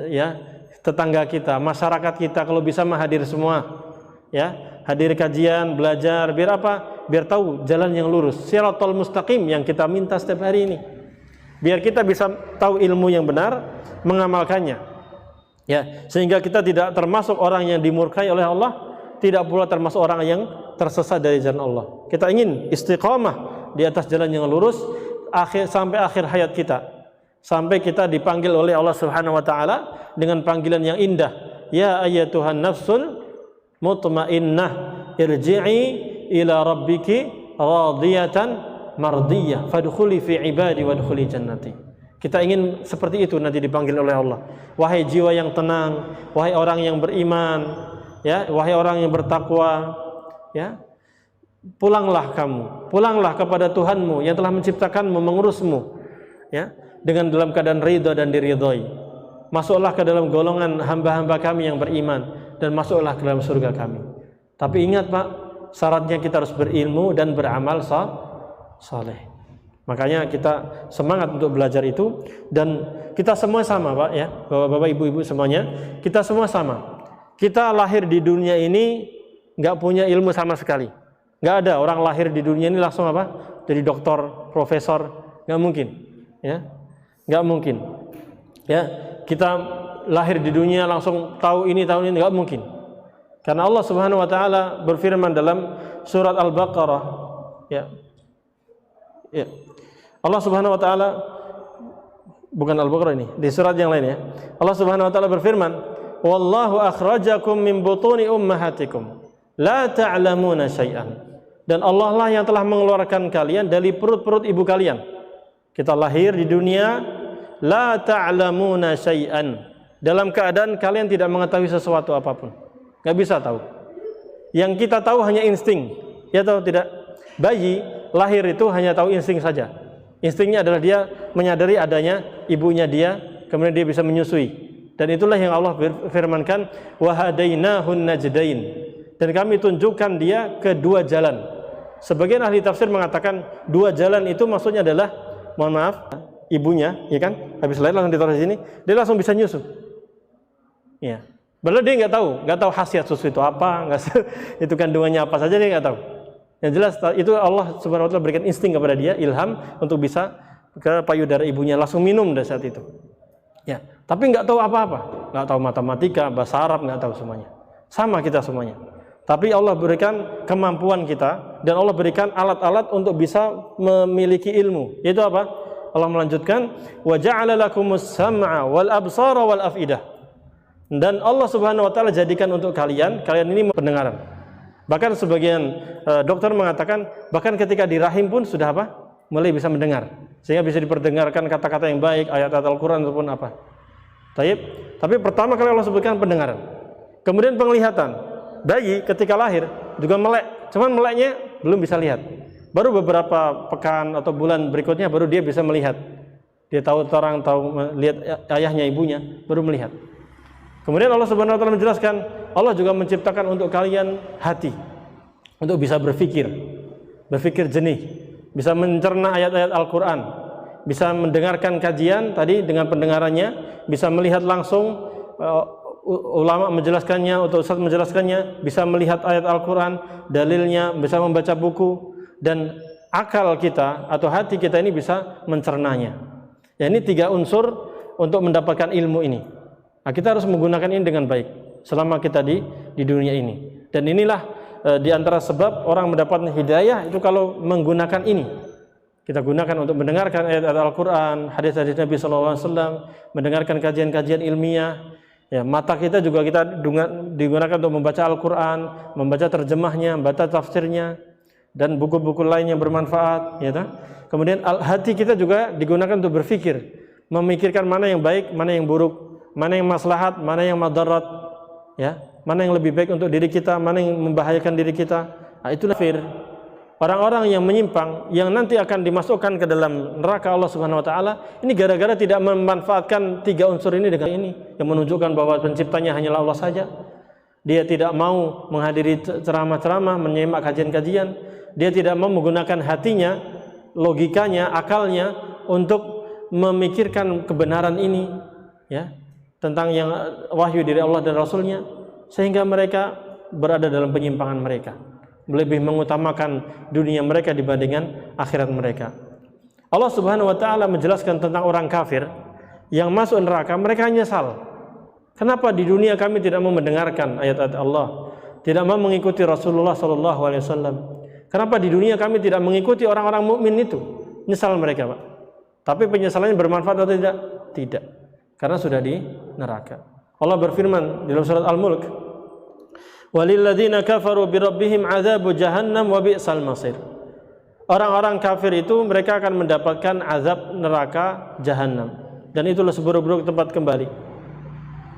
ya, tetangga kita, masyarakat kita, kalau bisa hadir semua, ya, hadir kajian, belajar, biar apa? Biar tahu jalan yang lurus, shiratal mustaqim yang kita minta setiap hari ini. Biar kita bisa tahu ilmu yang benar, mengamalkannya. Ya, sehingga kita tidak termasuk orang yang dimurkai oleh Allah, tidak pula termasuk orang yang tersesat dari jalan Allah. Kita ingin istiqamah di atas jalan yang lurus sampai akhir hayat kita. Sampai kita dipanggil oleh Allah Subhanahu wa taala dengan panggilan yang indah. Ya ayyatuhan nafsul mutmainnah irji'i ila rabbiki radiyatan mardiyah fadkhuli fi ibadi wadkhuli jannati. Kita ingin seperti itu nanti dipanggil oleh Allah. Wahai jiwa yang tenang, wahai orang yang beriman, ya, wahai orang yang bertakwa, ya, pulanglah kamu, pulanglah kepada Tuhanmu yang telah menciptakanmu, mengurusmu, ya, dengan dalam keadaan ridha dan diridhai. Masuklah ke dalam golongan hamba-hamba kami yang beriman dan masuklah ke dalam surga kami. Tapi ingat, Pak, syaratnya kita harus berilmu dan beramal saleh. Makanya kita semangat untuk belajar itu, dan kita semua sama, Pak, ya, Bapak-bapak, Ibu-ibu semuanya, kita semua sama. Kita lahir di dunia ini nggak punya ilmu sama sekali. Nggak ada orang lahir di dunia ini langsung apa? Jadi doktor, profesor, nggak mungkin, ya, nggak mungkin. Ya, kita lahir di dunia langsung tahu ini nggak mungkin. Karena Allah Subhanahu Wa Taala berfirman dalam surat Al-Baqarah, ya, ya. Allah Subhanahu Wa Taala, bukan Al-Baqarah ini, di surat yang lain, ya. Allah Subhanahu Wa Taala berfirman, "Wallahu akhrajakum min butuni ummahatikum la ta'lamuna syai'an." Dan Allah lah yang telah mengeluarkan kalian dari perut-perut ibu kalian. Kita lahir di dunia la ta'lamuna syai'an, dalam keadaan kalian tidak mengetahui sesuatu apapun. Nggak bisa tahu. Yang kita tahu hanya insting. Ya tahu tidak? Bayi lahir itu hanya tahu insting saja. Instingnya adalah dia menyadari adanya ibunya dia, kemudian dia bisa menyusui. Dan itulah yang Allah firmankan, wa hadainahun najdain. Dan kami tunjukkan dia ke dua jalan. Sebagian ahli tafsir mengatakan dua jalan itu maksudnya adalah, mohon maaf, ibunya, ya kan? Habis lahir langsung ditaruh di sini, dia langsung bisa nyusu. Ya. Padahal dia nggak tahu khasiat susu itu apa, itu kandungannya apa saja dia nggak tahu. Yang jelas itu Allah Subhanahu Wa Taala berikan insting kepada dia, ilham untuk bisa ke payudara ibunya, langsung minum dari saat itu. Ya, tapi nggak tahu apa-apa, nggak tahu matematika, bahasa Arab, nggak tahu semuanya. Sama kita semuanya. Tapi Allah berikan kemampuan kita, dan Allah berikan alat-alat untuk bisa memiliki ilmu. Yaitu apa? Allah melanjutkan, wa ja'ala lakumus sam'a wal absara wal afidah. Dan Allah Subhanahu Wa Taala jadikan untuk kalian ini pendengaran. Bahkan sebagian dokter mengatakan, bahkan ketika di rahim pun sudah apa? Mulai bisa mendengar, sehingga bisa diperdengarkan kata-kata yang baik, ayat-ayat Al-Quran ataupun apa. Tapi pertama kali Allah sebutkan pendengaran. Kemudian penglihatan. Bayi ketika lahir juga melek, cuman meleknya belum bisa lihat. Baru beberapa pekan atau bulan berikutnya baru dia bisa melihat. Dia tahu lihat ayahnya, ibunya, baru melihat. Kemudian Allah Subhanahu Wa Taala menjelaskan, Allah juga menciptakan untuk kalian hati untuk bisa berpikir jernih, bisa mencerna ayat-ayat Al-Quran, bisa mendengarkan kajian tadi dengan pendengarannya, bisa melihat langsung ulama menjelaskannya atau ustaz menjelaskannya, bisa melihat ayat Al-Quran, dalilnya, bisa membaca buku, dan akal kita atau hati kita ini bisa mencernanya. Ya, ini 3 unsur untuk mendapatkan ilmu ini. Nah, kita harus menggunakan ini dengan baik selama kita di dunia ini. Dan inilah di antara sebab orang mendapatkan hidayah itu kalau menggunakan ini. Kita gunakan untuk mendengarkan ayat-ayat Al-Quran, hadis-hadis Nabi SAW, mendengarkan kajian-kajian ilmiah. Ya, mata kita juga kita digunakan untuk membaca Al-Quran, membaca terjemahnya, membaca tafsirnya, dan buku-buku lain yang bermanfaat. Ya, kemudian hati kita juga digunakan untuk berpikir, memikirkan mana yang baik, mana yang buruk, mana yang maslahat, mana yang madarat, ya, mana yang lebih baik untuk diri kita, mana yang membahayakan diri kita. Nah, itulah kafir. Orang-orang yang menyimpang, yang nanti akan dimasukkan ke dalam neraka Allah Subhanahu Wa Taala, ini gara-gara tidak memanfaatkan 3 unsur ini dengan ini, yang menunjukkan bahwa penciptanya hanyalah Allah saja. Dia tidak mau menghadiri ceramah-ceramah, menyimak kajian-kajian. Dia tidak mau menggunakan hatinya, logikanya, akalnya untuk memikirkan kebenaran ini, ya, tentang yang wahyu dari Allah dan Rasulnya, sehingga mereka berada dalam penyimpangan mereka, lebih mengutamakan dunia mereka dibandingkan akhirat mereka. Allah Subhanahu Wa Taala menjelaskan tentang orang kafir yang masuk neraka, mereka nyesal. Kenapa di dunia kami tidak mau mendengarkan ayat-ayat Allah, tidak mau mengikuti Rasulullah SAW? Kenapa di dunia kami tidak mengikuti orang-orang mukmin itu? Nyesal mereka, Pak. Tapi penyesalannya bermanfaat atau tidak? Tidak, karena sudah di neraka. Allah berfirman dalam surat Al-Mulk, walilladzina kafaru birabbihim adzabu jahannam wa bi'sal masir. Orang-orang kafir itu mereka akan mendapatkan azab neraka jahanam, dan itulah seburuk-buruk tempat kembali.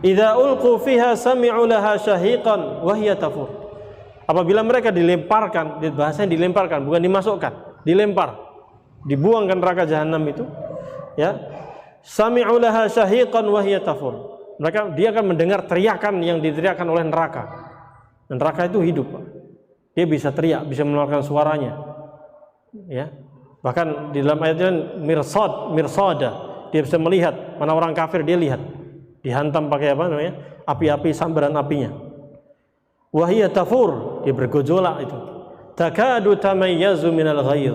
Idza ulqu fiha sami'u laha syahiqan wa hiya tafur. Apabila mereka dilemparkan, bahasanya dilemparkan, bukan dimasukkan, dilempar, dibuang ke neraka jahanam itu, ya. Sami'u laha syahiqan wa hiya tafur. Dia akan mendengar teriakan yang diteriakkan oleh neraka. Dan neraka itu hidup, Pak. Dia bisa teriak, bisa mengeluarkan suaranya, ya. Bahkan di dalam ayatnya mirsada, dia bisa melihat mana orang kafir, dia lihat. Dihantam pakai apa namanya? Api-api, sambaran apinya. Wahiyya tafur, dia bergejolak itu. Takadu tamayyazu minal ghayz.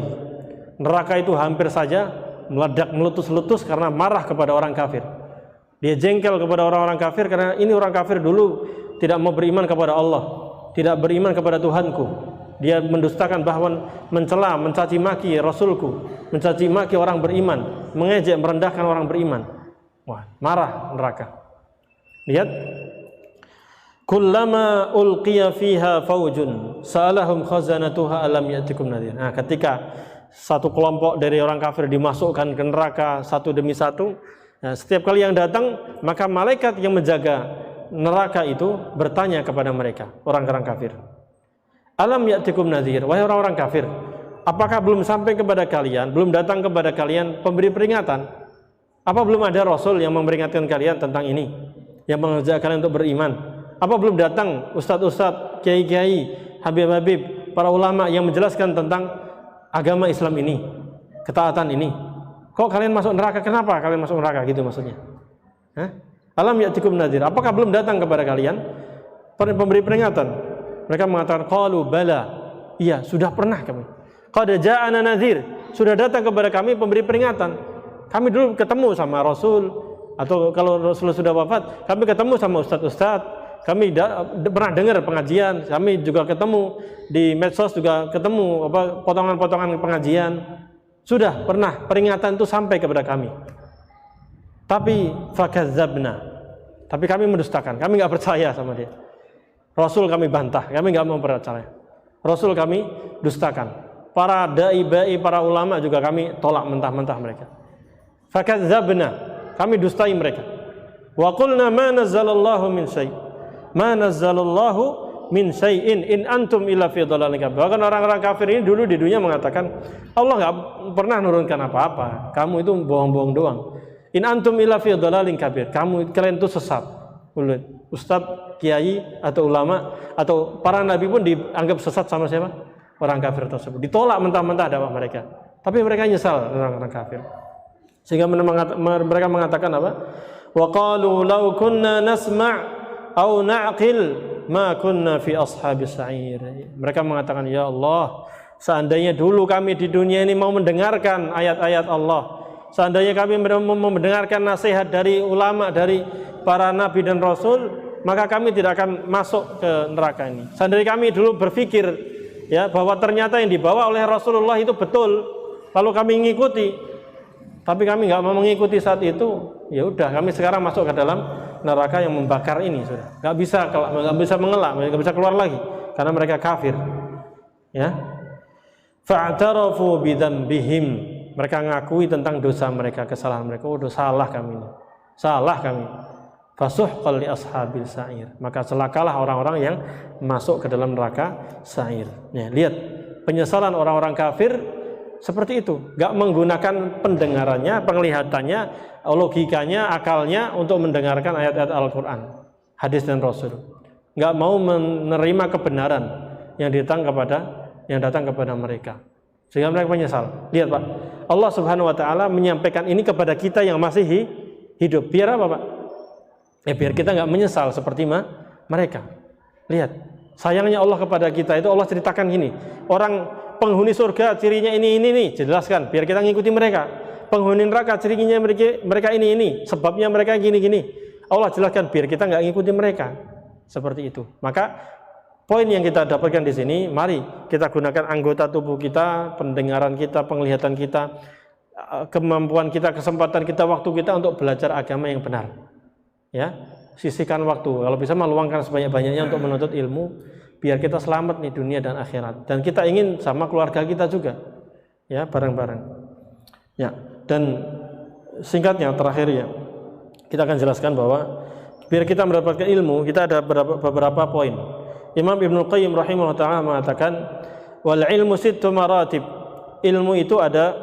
Neraka itu hampir saja meledak, meletus-letus karena marah kepada orang kafir. Dia jengkel kepada orang-orang kafir karena ini orang kafir dulu tidak mau beriman kepada Allah, tidak beriman kepada Tuhanku. Dia mendustakan, bahkan mencela, mencaci maki Rasulku, mencaci maki orang beriman, mengejek, merendahkan orang beriman. Wah, marah neraka. Lihat, kullama ulqiya fiha faujun sa'alahum khazanatuha alam ya'tikum nadhir. Nah, ketika satu kelompok dari orang kafir dimasukkan ke neraka satu demi satu, nah, setiap kali yang datang, maka malaikat yang menjaga neraka itu bertanya kepada mereka, orang-orang kafir. Alam ya'tikum nadhir, wahai orang-orang kafir, apakah belum sampai kepada kalian, belum datang kepada kalian pemberi peringatan? Apa belum ada rasul yang memperingatkan kalian tentang ini, yang mengajak kalian untuk beriman? Apa belum datang ustadz-ustadz, kiai-kiai, habib-habib, para ulama yang menjelaskan tentang agama Islam ini, ketaatan ini? Kok kalian masuk neraka? Kenapa kalian masuk neraka? Gitu maksudnya. Alam ya'tikum nadhir, apakah belum datang kepada kalian pemberi peringatan? Mereka mengatakan, qalu bala, iya sudah pernah kami. Qad ja'ana nadhir, sudah datang kepada kami pemberi peringatan. Kami dulu ketemu sama Rasul, atau kalau Rasul sudah wafat, kami ketemu sama ustadz-ustadz, kami pernah dengar pengajian, kami juga ketemu di medsos, juga ketemu potongan-potongan pengajian. Sudah pernah peringatan itu sampai kepada kami. Tapi fakadzabna, tapi kami mendustakan, kami nggak percaya sama dia. Rasul kami bantah, kami nggak mau percaya. Rasul kami dustakan. Para dai-bai, para ulama juga kami tolak mentah-mentah mereka. Fakadzabna, kami dustai mereka. Wa qulna ma nazzalallahu min syai'. Ma nazzalallahu min syai'in in antum illa fi dhalalin kabir. Bahkan orang-orang kafir ini dulu di dunia mengatakan, Allah nggak pernah nurunkan apa-apa. Kamu itu bohong-bohong doang. In antum illa fi dhalalin kabir. Kalian itu sesat. Ustadz, kiai atau ulama atau para nabi pun dianggap sesat sama siapa? Orang kafir tersebut. Ditolak mentah-mentah dakwah mereka. Tapi mereka nyesal, orang-orang kafir. Sehingga mereka mengatakan apa? Wa qalu law kunna nasma' aw na'qil ma kunna fi ashabis sa'ir. Mereka mengatakan, ya Allah, seandainya dulu kami di dunia ini mau mendengarkan ayat-ayat Allah, seandainya kami mau mendengarkan nasihat dari ulama, dari para nabi dan rasul, maka kami tidak akan masuk ke neraka ini. Seandainya kami dulu berpikir ya bahwa ternyata yang dibawa oleh Rasulullah itu betul, lalu kami mengikuti, tapi kami nggak mau mengikuti saat itu, ya udah kami sekarang masuk ke dalam neraka yang membakar ini sudah. Nggak bisa mengelak, nggak bisa keluar lagi karena mereka kafir. Ya. Fa'tarafu bidzambihim, mereka ngakui tentang dosa mereka, kesalahan mereka. Oh, salah kami ini. Salah kami. Fasuhqal li ashabil sa'ir, maka celakalah orang-orang yang masuk ke dalam neraka sa'ir. Ya, lihat penyesalan orang-orang kafir seperti itu, nggak menggunakan pendengarannya, penglihatannya, logikanya, akalnya untuk mendengarkan ayat-ayat Al-Quran, hadis dan Rasul. Nggak mau menerima kebenaran yang datang kepada mereka, sehingga mereka menyesal. Lihat Pak, Allah Subhanahu Wa Taala menyampaikan ini kepada kita yang masih hidup. Biar apa Pak? Ya biar kita nggak menyesal seperti mereka. Lihat, sayangnya Allah kepada kita itu, Allah ceritakan gini, orang penghuni surga cirinya ini nih, jelaskan biar kita ngikuti mereka. Penghuni neraka cirinya mereka ini, sebabnya mereka gini. Allah jelaskan biar kita nggak ngikuti mereka. Seperti itu. Maka poin yang kita dapatkan di sini, mari kita gunakan anggota tubuh kita, pendengaran kita, penglihatan kita, kemampuan kita, kesempatan kita, waktu kita untuk belajar agama yang benar. Ya, sisihkan waktu, kalau bisa meluangkan sebanyak-banyaknya untuk menuntut ilmu, biar kita selamat nih dunia dan akhirat. Dan kita ingin sama keluarga kita juga, ya bareng-bareng. Ya, dan singkatnya terakhir ya, kita akan jelaskan bahwa biar kita mendapatkan ilmu, kita ada beberapa poin. Imam Ibnu Qayyim rahimahullah ta'ala mengatakan, wal ilmu sittu maratib. Ilmu itu ada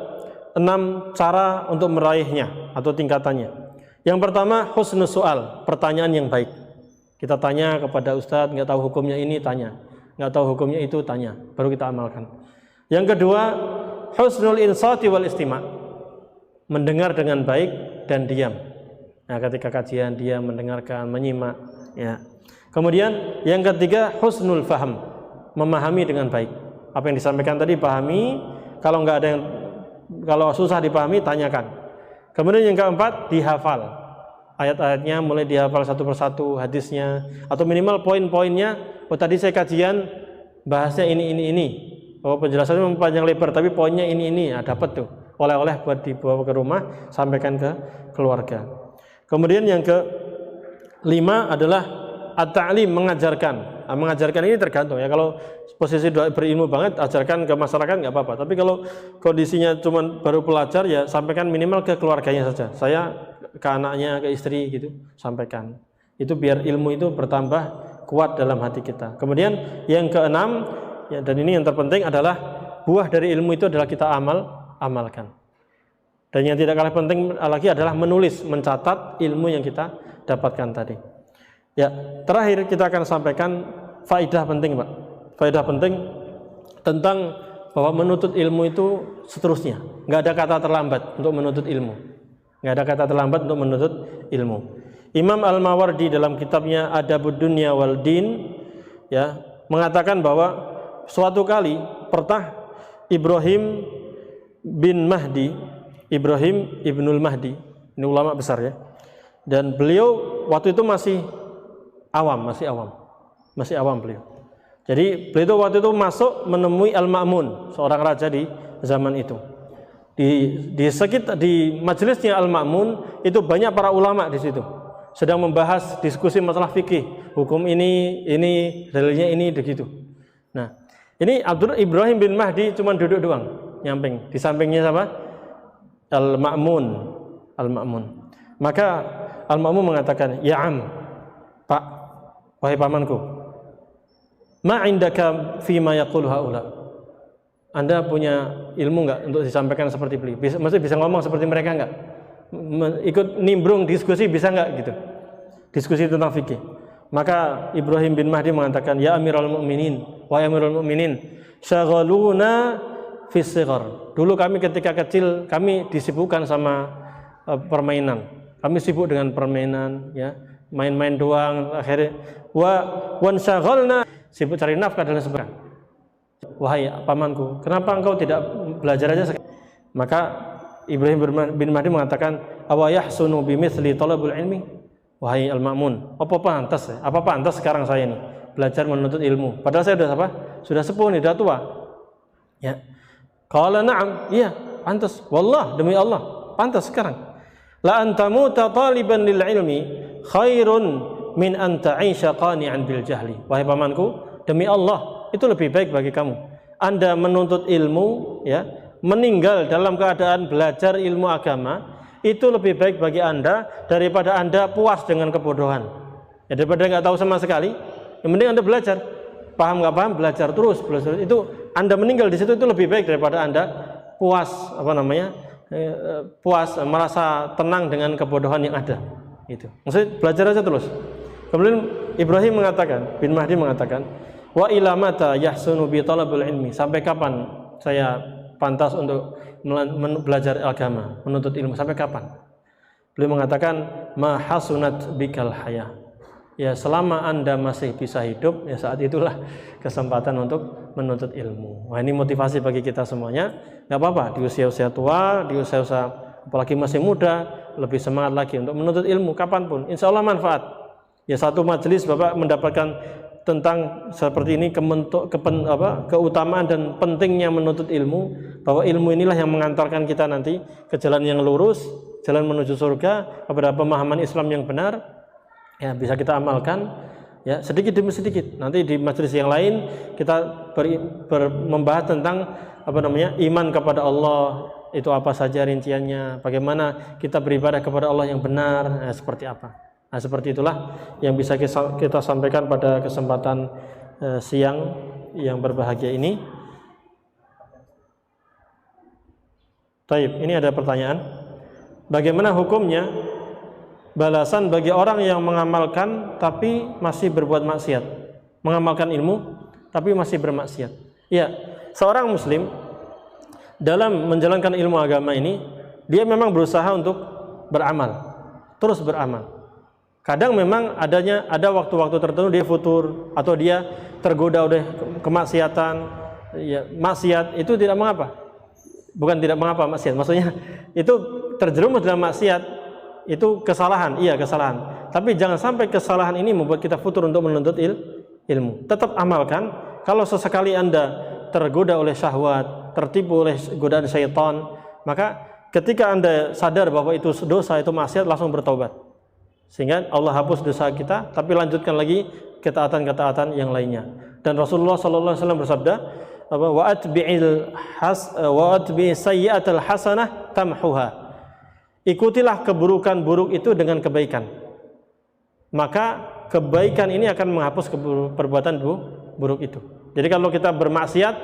6 cara untuk meraihnya atau tingkatannya. Yang pertama, husnus soal, pertanyaan yang baik. Kita tanya kepada ustadz, nggak tahu hukumnya ini, tanya. Nggak tahu hukumnya itu, tanya. Baru kita amalkan. Yang kedua, husnul insati wal istima', mendengar dengan baik dan diam. Nah, ketika kajian dia mendengarkan, menyimak, ya. Kemudian yang ketiga husnul faham, memahami dengan baik. Apa yang disampaikan tadi pahami, kalau susah dipahami tanyakan. Kemudian yang keempat dihafal. Ayat-ayatnya mulai dihafal satu persatu, hadisnya atau minimal poin-poinnya. Oh tadi saya kajian bahasnya ini. Oh penjelasannya panjang lebar tapi poinnya ini. Nah, dapat tuh oleh-oleh buat dibawa ke rumah, sampaikan ke keluarga. Kemudian yang kelima adalah at-ta'lim, mengajarkan. Nah, mengajarkan ini tergantung ya. Kalau posisi berilmu banget, ajarkan ke masyarakat nggak apa-apa. Tapi kalau kondisinya cuma baru pelajar, ya sampaikan minimal ke keluarganya saja. Saya ke anaknya, ke istri gitu, sampaikan. Itu biar ilmu itu bertambah kuat dalam hati kita. Kemudian yang keenam, ya, dan ini yang terpenting adalah buah dari ilmu itu adalah kita amalkan. Dan yang tidak kalah penting lagi adalah menulis, mencatat ilmu yang kita dapatkan tadi. Ya, terakhir kita akan sampaikan faedah penting, Pak. Faedah penting tentang bahwa menuntut ilmu itu seterusnya. Nggak ada kata terlambat untuk menuntut ilmu. Nggak ada kata terlambat untuk menuntut ilmu. Imam Al-Mawardi dalam kitabnya Adabud Dunya wal Din, ya, mengatakan bahwa suatu kali pernah Ibrahim ibnul Mahdi, ini ulama besar ya. Dan beliau waktu itu masih awam beliau. Jadi beliau waktu itu masuk menemui Al-Ma'mun, seorang raja di zaman itu. Di majelisnya Al-Ma'mun itu banyak para ulama di situ, sedang membahas diskusi masalah fikih, hukum ini dalilnya ini begitu. Nah, ini Ibrahim bin Mahdi cuma duduk doang, nyamping. Di sampingnya siapa? Al-Ma'mun. Maka Al-Ma'mun mengatakan, "Ya am, Pak, wahai pamanku, ma indaka fima yaqulu haula." Anda punya ilmu enggak untuk disampaikan seperti beliau? Maksudnya bisa ngomong seperti mereka enggak? Ikut nimbrung diskusi bisa enggak gitu? Diskusi tentang fikih. Maka Ibrahim bin Mahdi mengatakan, "Ya Amirul Mukminin, wahai Amirul Mukminin, syaghaluna fis shighar." Dulu kami ketika kecil kami disibukkan sama permainan. Kami sibuk dengan permainan, ya. Main-main doang, akhirnya wan syaghalna, sibuk cari nafkah dan sebagainya. Wahai pamanku, kenapa engkau tidak belajar aja sekarang? Maka Ibrahim bin Mahdi mengatakan, awa yahsunu bimithli talabul ilmi. Wahai Al-Ma'mun, apa pantas sekarang saya ini belajar menuntut ilmu, padahal saya sudah sepuh nih, sudah tua, ya. Qala na'am, iya pantas, wallah, demi Allah pantas sekarang. La antamuta taliban lil ilmi khairun min an ta'isha qani'an bil jahli. Wahai pamanku, demi Allah, itu lebih baik bagi kamu Anda menuntut ilmu, ya, meninggal dalam keadaan belajar ilmu agama, itu lebih baik bagi Anda daripada Anda puas dengan kebodohan. Ya, daripada nggak tahu sama sekali, yang penting Anda belajar, paham nggak paham belajar terus. Itu Anda meninggal di situ itu lebih baik daripada Anda puas merasa tenang dengan kebodohan yang ada. Itu maksudnya belajar aja terus. Kemudian Ibrahim bin Mahdi mengatakan, wa ila mata yahsunu bi talabul ilmi, sampai kapan saya pantas untuk belajar agama, menuntut ilmu, sampai kapan? Beliau mengatakan, ma hasunat bikal haya, ya selama Anda masih bisa hidup, ya saat itulah kesempatan untuk menuntut ilmu. Wah, ini motivasi bagi kita semuanya. Nggak apa-apa di usia-usia tua, di usia-usia apalagi masih muda, lebih semangat lagi untuk menuntut ilmu kapanpun, insya Allah manfaat. Ya satu majelis Bapak mendapatkan tentang seperti ini, keutamaan dan pentingnya menuntut ilmu, bahwa ilmu inilah yang mengantarkan kita nanti ke jalan yang lurus, jalan menuju surga, kepada pemahaman Islam yang benar, ya bisa kita amalkan, ya sedikit demi sedikit. Nanti di majelis yang lain kita membahas tentang iman kepada Allah, itu apa saja rinciannya, bagaimana kita beribadah kepada Allah yang benar, seperti apa. Nah, seperti itulah yang bisa kita sampaikan pada kesempatan siang yang berbahagia ini. Taib, ini ada pertanyaan. Bagaimana hukumnya balasan bagi orang yang mengamalkan tapi masih berbuat maksiat? Mengamalkan ilmu tapi masih bermaksiat. Ya, seorang muslim dalam menjalankan ilmu agama ini dia memang berusaha untuk beramal, terus beramal. Kadang memang ada waktu-waktu tertentu dia futur atau dia tergoda oleh kemaksiatan. Ya, maksiat itu tidak mengapa. Bukan tidak mengapa maksiat, maksudnya itu terjerumus dalam maksiat itu kesalahan, iya kesalahan. Tapi jangan sampai kesalahan ini membuat kita futur untuk menuntut ilmu. Tetap amalkan. Kalau sesekali Anda tergoda oleh syahwat, tertipu oleh godaan syaitan, maka ketika Anda sadar bahwa itu dosa, itu maksiat, langsung bertaubat. Sehingga Allah hapus dosa kita, tapi lanjutkan lagi ketaatan-ketaatan yang lainnya. Dan Rasulullah SAW bersabda, wa atbi'i sayyi'atal hasanah tamhuha. Ikutilah keburukan buruk itu dengan kebaikan. Maka kebaikan ini akan menghapus perbuatan buruk itu. Jadi kalau kita bermaksiat,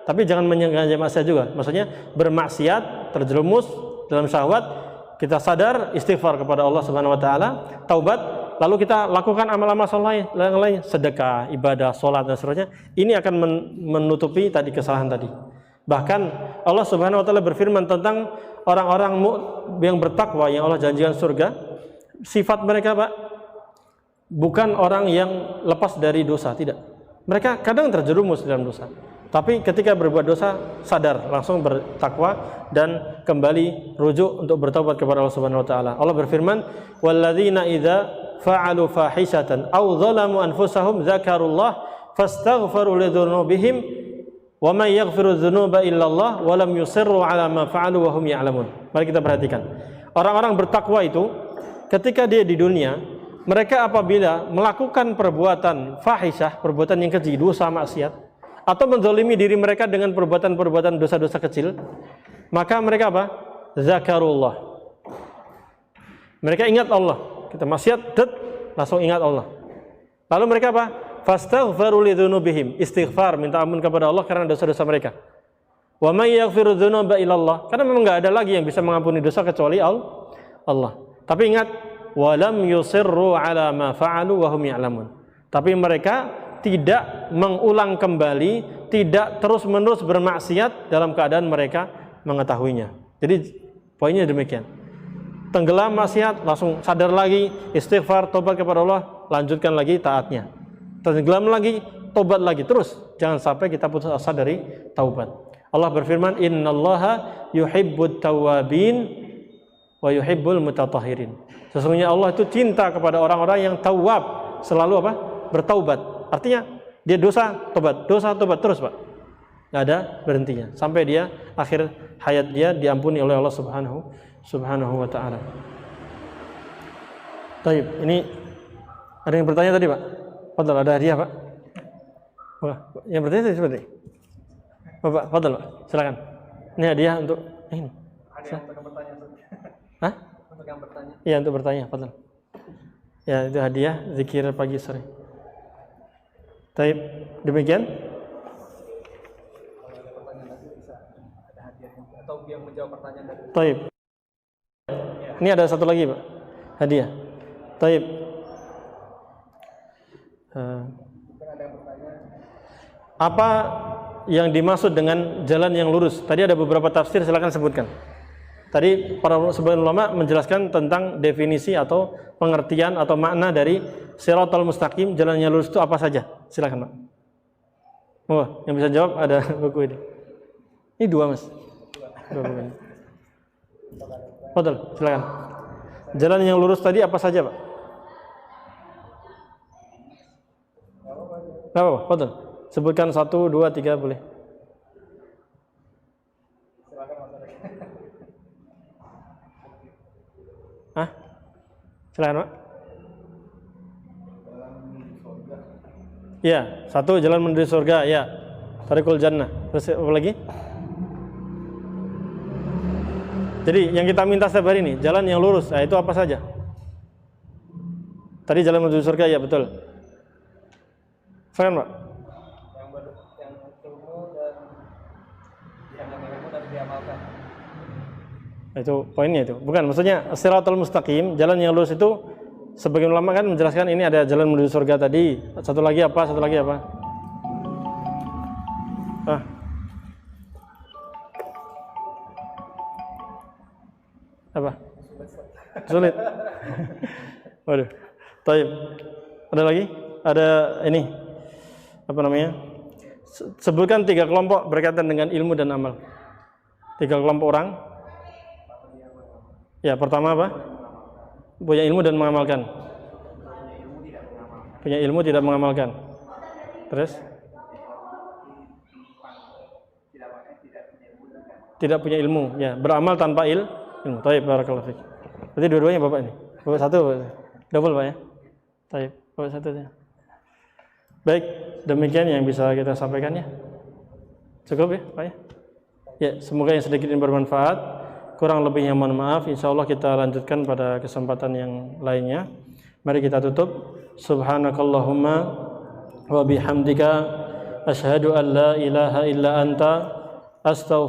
tapi jangan menyengaja maksiat juga. Maksudnya bermaksiat, terjerumus dalam syahwat, kita sadar, istighfar kepada Allah Subhanahu wa taala, taubat, lalu kita lakukan amal-amal soleh yang lain, sedekah, ibadah, sholat dan seterusnya. Ini akan menutupi tadi kesalahan tadi. Bahkan Allah Subhanahu wa taala berfirman tentang orang-orang yang bertakwa yang Allah janjikan surga. Sifat mereka, Pak, bukan orang yang lepas dari dosa, tidak. Mereka kadang terjerumus dalam dosa, tapi ketika berbuat dosa sadar, langsung bertakwa dan kembali rujuk untuk bertaubat kepada Allah Subhanahu wa taala. Allah berfirman, "Walladzina idza fa'alu fahishatan aw dzalamu anfusahum dzakarullah fastaghfiru lidzunubihim wa may yaghfiru dzunuba illallah wa lam yusirru 'ala ma fa'alu wa hum ya'lamun." Mari kita perhatikan. Orang-orang bertakwa itu ketika dia di dunia, mereka apabila melakukan perbuatan fahisyah, perbuatan yang keji, dosa maksiat, atau menzalimi diri mereka dengan perbuatan-perbuatan dosa-dosa kecil, maka mereka apa? Zakarullah. Mereka ingat Allah. Kita maksiat, langsung ingat Allah. Lalu mereka apa? Fastaghfiru lidzunubihim. Istighfar, minta ampun kepada Allah karena dosa-dosa mereka. Wa may yaghfiru dzunuba illallah. Karena memang enggak ada lagi yang bisa mengampuni dosa kecuali Allah. Tapi ingat, walam yusirru ala ma fa'alu wa hum ya'lamun. Tapi mereka tidak mengulang kembali, tidak terus-menerus bermaksiat dalam keadaan mereka mengetahuinya. Jadi poinnya demikian. Tenggelam maksiat, langsung sadar lagi, istighfar, tobat kepada Allah, lanjutkan lagi taatnya. Tenggelam lagi, tobat lagi, terus. Jangan sampai kita putus asa dari taubat. Allah berfirman, "Innallaha yuhibbut tawwabin wa yuhibbul mutatahhirin." Sesungguhnya Allah itu cinta kepada orang-orang yang tawab, selalu apa? Bertaubat. Artinya dia dosa tobat terus, Pak. Nggak ada berhentinya sampai dia akhir hayat dia diampuni oleh Allah Subhanahu wa taala. Baik, ini ada yang bertanya tadi, Pak? Fadhal, ada hadiah, Pak? Wah, yang bertanya tadi seperti Bapak, fadhal, Pak. Silakan. Ini hadiah untuk ini. Ada yang bertanya. Hah? Untuk yang bertanya. Iya, untuk bertanya, fadhal. Ya, itu hadiah zikir pagi sore. Baik, demikian. Kalau ada pertanyaan lagi bisa ada hadiahnya atau yang menjawab pertanyaan dari. Baik. Ini ada satu lagi, Pak. Hadiah. Baik. Ada yang bertanya. Apa yang dimaksud dengan jalan yang lurus? Tadi ada beberapa tafsir, silakan sebutkan. Tadi para sebagian ulama menjelaskan tentang definisi atau pengertian atau makna dari Shiratal Mustaqim, jalan yang lurus itu apa saja? Silakan, Pak. Oh, yang bisa jawab ada buku ini. Ini dua, Mas. Dua buku ini. Fadhal, silakan. Jalan yang lurus tadi apa saja, Pak? Enggak apa-apa, fadhal. Sebutkan 1, 2, 3 boleh. Hah? Silakan, Pak. Ya, 1 jalan menuju surga, ya. Tariqul Jannah. Terus apa lagi? Jadi yang kita minta setiap hari ini, jalan yang lurus. Nah, itu apa saja? Tadi jalan menuju surga, ya betul. Silakan, Pak. Yang ilmu dan yang ilmu dan diamalkan. Itu poinnya itu. Bukan, maksudnya Shiratal Mustaqim, jalan yang lurus itu sebagian ulama kan menjelaskan ini ada jalan menuju surga tadi. Satu lagi apa? Apa? Sulit. Waduh. Taib. Ada lagi? Ada ini. Apa namanya? Sebutkan 3 kelompok berkaitan dengan ilmu dan amal. 3 kelompok orang. Ya, pertama apa? Punya ilmu dan mengamalkan. Punya ilmu tidak mengamalkan. Terus? Tidak punya ilmu, ya, beramal tanpa ilmu. Taib, barakallahu fiik. Berarti dua-duanya Bapak ini. Bapak satu, double Pak ya. Taib, Bapak satu ya. Baik, demikian yang bisa kita sampaikan ya. Cukup ya, Pak ya. Ya, semoga yang sedikit ini bermanfaat. Kurang lebihnya mohon maaf. Insyaallah kita lanjutkan pada kesempatan yang lainnya. Mari kita tutup. Subhanakallahumma wa bihamdika asyhadu an la ilaha illa anta astaghfiruka